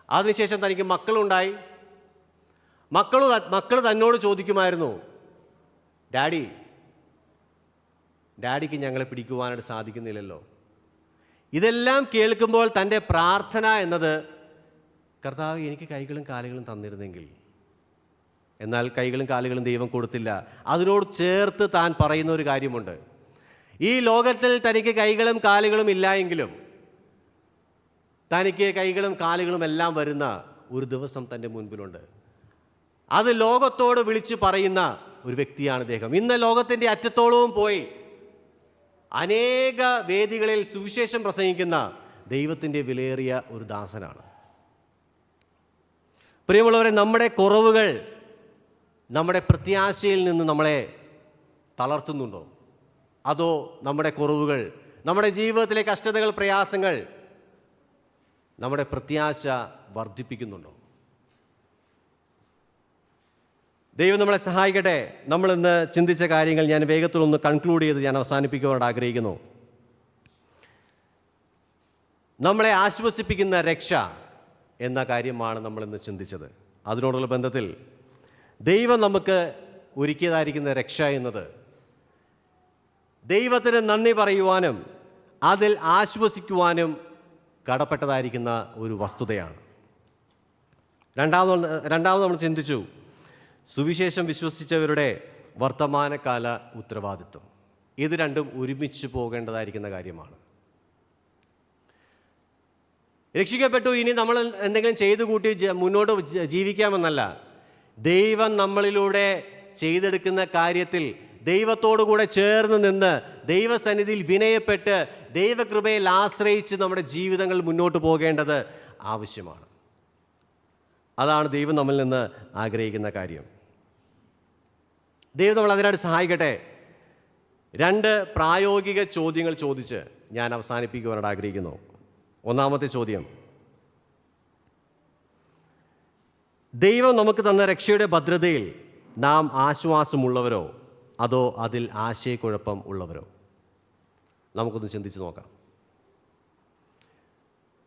അതിനുശേഷം തനിക്ക് മക്കളുണ്ടായി. മക്കൾ തന്നോട് ചോദിക്കുമായിരുന്നു, ഡാഡിക്ക് ഞങ്ങളെ പിടിക്കുവാനായിട്ട് സാധിക്കുന്നില്ലല്ലോ. ഇതെല്ലാം കേൾക്കുമ്പോൾ തൻ്റെ പ്രാർത്ഥന എന്നത്, കർത്താവ് എനിക്ക് കൈകളും കാലുകളും തന്നിരുന്നെങ്കിൽ. എന്നാൽ കൈകളും കാലുകളും ദൈവം കൊടുത്തില്ല. അതിനോട് ചേർത്ത് താൻ പറയുന്ന ഒരു കാര്യമുണ്ട്, ഈ ലോകത്തിൽ തനിക്ക് കൈകളും കാലുകളും ഇല്ല എങ്കിലും തനിക്ക് കൈകളും കാലുകളും എല്ലാം വരുന്ന ഒരു ദിവസം തൻ്റെ മുൻപിലുണ്ട്. അത് ലോകത്തോട് വിളിച്ച് പറയുന്ന ഒരു വ്യക്തിയാണ് അദ്ദേഹം. ഇന്ന് ലോകത്തിൻ്റെ അറ്റത്തോളവും പോയി അനേക വേദികളിൽ സുവിശേഷം പ്രസംഗിക്കുന്ന ദൈവത്തിൻ്റെ വിലയേറിയ ഒരു ദാസനാണ്. പ്രിയമുള്ളവരെ, നമ്മുടെ കുറവുകൾ നമ്മുടെ പ്രത്യാശയിൽ നിന്ന് നമ്മളെ തളർത്തുന്നുണ്ടോ? അതോ നമ്മുടെ കുറവുകൾ, നമ്മുടെ ജീവിതത്തിലെ കഷ്ടതകൾ, പ്രയാസങ്ങൾ നമ്മുടെ പ്രത്യാശ വർദ്ധിപ്പിക്കുന്നുണ്ടോ? ദൈവം നമ്മളെ സഹായിക്കട്ടെ. നമ്മളിന്ന് ചിന്തിച്ച കാര്യങ്ങൾ ഞാൻ വേഗത്തിലൊന്ന് കൺക്ലൂഡ് ചെയ്ത് ഞാൻ അവസാനിപ്പിക്കുവാനായിട്ട് ആഗ്രഹിക്കുന്നു. നമ്മളെ ആശ്വസിപ്പിക്കുന്ന രക്ഷ എന്ന കാര്യമാണ് നമ്മളിന്ന് ചിന്തിച്ചത്. അതിനോടുള്ള ബന്ധത്തിൽ ദൈവം നമുക്ക് ഒരുക്കിയതായിരിക്കുന്ന രക്ഷ എന്നത് ദൈവത്തിന് നന്ദി പറയുവാനും അതിൽ ആശ്വസിക്കുവാനും കടപ്പെട്ടതായിരിക്കുന്ന ഒരു വസ്തുതയാണ്. രണ്ടാമത് നമ്മൾ ചിന്തിച്ചു, സുവിശേഷം വിശ്വസിച്ചവരുടെ വർത്തമാനകാല ഉത്തരവാദിത്വം. ഇത് രണ്ടും ഒരുമിച്ച് പോകേണ്ടതായിരിക്കുന്ന കാര്യമാണ്. രക്ഷിക്കപ്പെട്ടു, ഇനി നമ്മൾ എന്തെങ്കിലും ചെയ്തു കൂട്ടി മുന്നോട്ട് ജീവിക്കാമെന്നല്ല. ദൈവം നമ്മളിലൂടെ ചെയ്തെടുക്കുന്ന കാര്യത്തിൽ ദൈവത്തോടുകൂടെ ചേർന്ന് നിന്ന് ദൈവസന്നിധിയിൽ വിനയപ്പെട്ട് ദൈവകൃപയിൽ ആശ്രയിച്ച് നമ്മുടെ ജീവിതങ്ങൾ മുന്നോട്ട് പോകേണ്ടത് ആവശ്യമാണ്. അതാണ് ദൈവം നമ്മിൽ നിന്ന് ആഗ്രഹിക്കുന്ന കാര്യം. ദൈവം നമ്മൾ അതിനായിട്ട് സഹായിക്കട്ടെ. 2 പ്രായോഗിക ചോദ്യങ്ങൾ ചോദിച്ച് ഞാൻ അവസാനിപ്പിക്കുവാനായിട്ട് ആഗ്രഹിക്കുന്നു. ഒന്നാമത്തെ ചോദ്യം, ദൈവം നമുക്ക് തന്ന രക്ഷയുടെ ഭദ്രതയിൽ നാം ആശ്വാസമുള്ളവരോ അതോ അതിൽ ആശയക്കുഴപ്പം ഉള്ളവരോ? നമുക്കൊന്ന് ചിന്തിച്ച് നോക്കാം.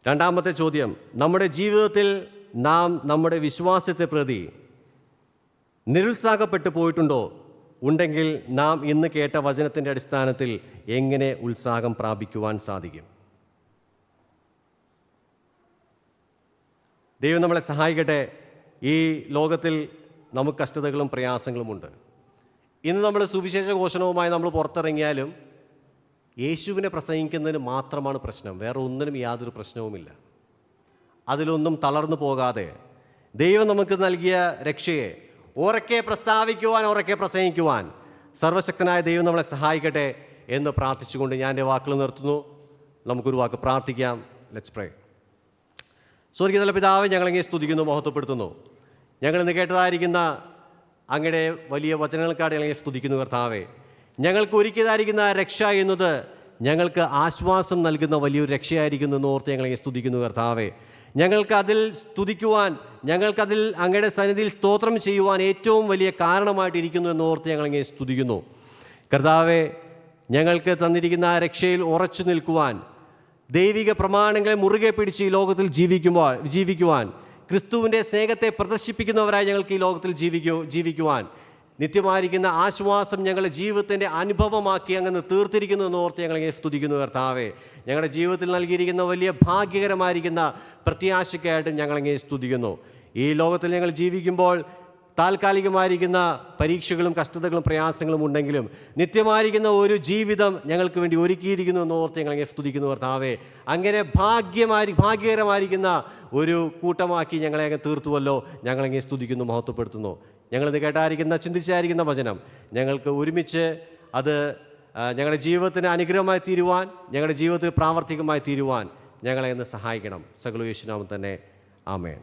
രണ്ടാമത്തെ ചോദ്യം, നമ്മുടെ ജീവിതത്തിൽ നാം നമ്മുടെ വിശ്വാസത്തെ പ്രതി നിരുത്സാഹപ്പെട്ടു പോയിട്ടുണ്ടോ? ഉണ്ടെങ്കിൽ നാം ഇന്ന് കേട്ട വചനത്തിൻ്റെ അടിസ്ഥാനത്തിൽ എങ്ങനെ ഉത്സാഹം പ്രാപിക്കുവാൻ സാധിക്കും? ദൈവം നമ്മളെ സഹായിക്കട്ടെ. ഈ ലോകത്തിൽ നമുക്ക് കഷ്ടതകളും പ്രയാസങ്ങളുമുണ്ട്. ഇന്ന് നമ്മൾ സുവിശേഷ ഘോഷണവുമായി നമ്മൾ പുറത്തിറങ്ങിയാലും യേശുവിനെ പ്രസംഗിക്കുന്നതിന് മാത്രമാണ് പ്രശ്നം, വേറെ ഒന്നിനും യാതൊരു പ്രശ്നവുമില്ല. അതിലൊന്നും തളർന്നു പോകാതെ ദൈവം നമുക്ക് നൽകിയ രക്ഷയെ ഉറക്കെ പ്രസ്താവിക്കുവാൻ, ഉറക്കെ പ്രസംഗിക്കുവാൻ സർവശക്തനായ ദൈവം നമ്മളെ സഹായിക്കട്ടെ എന്ന് പ്രാർത്ഥിച്ചുകൊണ്ട് ഞാൻ എൻ്റെ വാക്കുകൾ നിർത്തുന്നു. നമുക്കൊരു വാക്ക് പ്രാർത്ഥിക്കാം. ലെറ്റ്സ് പ്രേ. സ്വർഗീയ പിതാവേ, ഞങ്ങളെങ്ങനെ സ്തുതിക്കുന്നു, മഹത്വപ്പെടുത്തുന്നു. ഞങ്ങളിന്ന് കേട്ടതായിരിക്കുന്ന അങ്ങയുടെ വലിയ വചനങ്ങൾക്കാട് ഞങ്ങളെ സ്തുതിക്കുന്നു കർത്താവേ. ഞങ്ങൾക്ക് ഒരുക്കിയതായിരിക്കുന്ന രക്ഷ എന്നത് ഞങ്ങൾക്ക് ആശ്വാസം നൽകുന്ന വലിയൊരു രക്ഷയായിരിക്കുന്നു എന്ന് ഓർത്ത് ഞങ്ങളെ സ്തുതിക്കുന്നു കർത്താവേ. ഞങ്ങൾക്ക് അതിൽ സ്തുതിക്കുവാൻ, ഞങ്ങൾക്കതിൽ അങ്ങയുടെ സന്നിധിയിൽ സ്തോത്രം ചെയ്യുവാൻ ഏറ്റവും വലിയ കാരണമായിട്ടിരിക്കുന്നു എന്നോർത്ത് ഞങ്ങളെങ്ങനെ സ്തുതിക്കുന്നു കർത്താവേ. ഞങ്ങൾക്ക് തന്നിരിക്കുന്ന ആ രക്ഷയിൽ ഉറച്ചു നിൽക്കുവാൻ, ദൈവിക പ്രമാണങ്ങളെ മുറുകെ പിടിച്ച് ഈ ലോകത്തിൽ ജീവിക്കുവാൻ, ക്രിസ്തുവിൻ്റെ സ്നേഹത്തെ പ്രദർശിപ്പിക്കുന്നവരായി ഞങ്ങൾക്ക് ഈ ലോകത്തിൽ ജീവിക്കുവാൻ, നിത്യമായിരിക്കുന്ന ആശ്വാസം ഞങ്ങളുടെ ജീവിതത്തിൻ്റെ അനുഭവമാക്കി അങ്ങനെ തീർത്തിരിക്കുന്നു എന്നോർത്ത് ഞങ്ങളെ സ്തുതിക്കുന്നു കർത്താവേ. ഞങ്ങളുടെ ജീവിതത്തിൽ നൽകിയിരിക്കുന്ന വലിയ ഭാഗ്യകരമായിരിക്കുന്ന പ്രത്യാശയ്ക്കായിട്ടും ഞങ്ങളെങ്ങനെ സ്തുതിക്കുന്നു. ഈ ലോകത്തിൽ ഞങ്ങൾ ജീവിക്കുമ്പോൾ താൽക്കാലികമായിരിക്കുന്ന പരീക്ഷകളും കഷ്ടതകളും പ്രയാസങ്ങളും ഉണ്ടെങ്കിലും നിത്യമായിരിക്കുന്ന ഒരു ജീവിതം ഞങ്ങൾക്ക് വേണ്ടി ഒരുക്കിയിരിക്കുന്നു എന്നോർത്ത് ഞങ്ങളെങ്ങനെ സ്തുതിക്കുന്നു കർത്താവേ. അങ്ങനെ ഭാഗ്യകരമായിരിക്കുന്ന ഒരു കൂട്ടമാക്കി ഞങ്ങളെ അങ്ങ് തീർത്തുവല്ലോ. ഞങ്ങളെങ്ങനെ സ്തുതിക്കുന്നു, മഹത്വപ്പെടുത്തുന്നു. ഞങ്ങളിത് കേട്ടായിരിക്കുന്ന, ചിന്തിച്ചായിരിക്കുന്ന വചനം ഞങ്ങൾക്ക് ഒരുമിച്ച് അത് ഞങ്ങളുടെ ജീവിതത്തിന് അനുഗ്രഹമായി തീരുവാൻ, ഞങ്ങളുടെ ജീവിതത്തിൽ പ്രാവർത്തികമായി തീരുവാൻ ഞങ്ങളെ ഒന്ന് സഹായിക്കണം. സകല യേശുനാമം തന്നെ. ആമേൻ.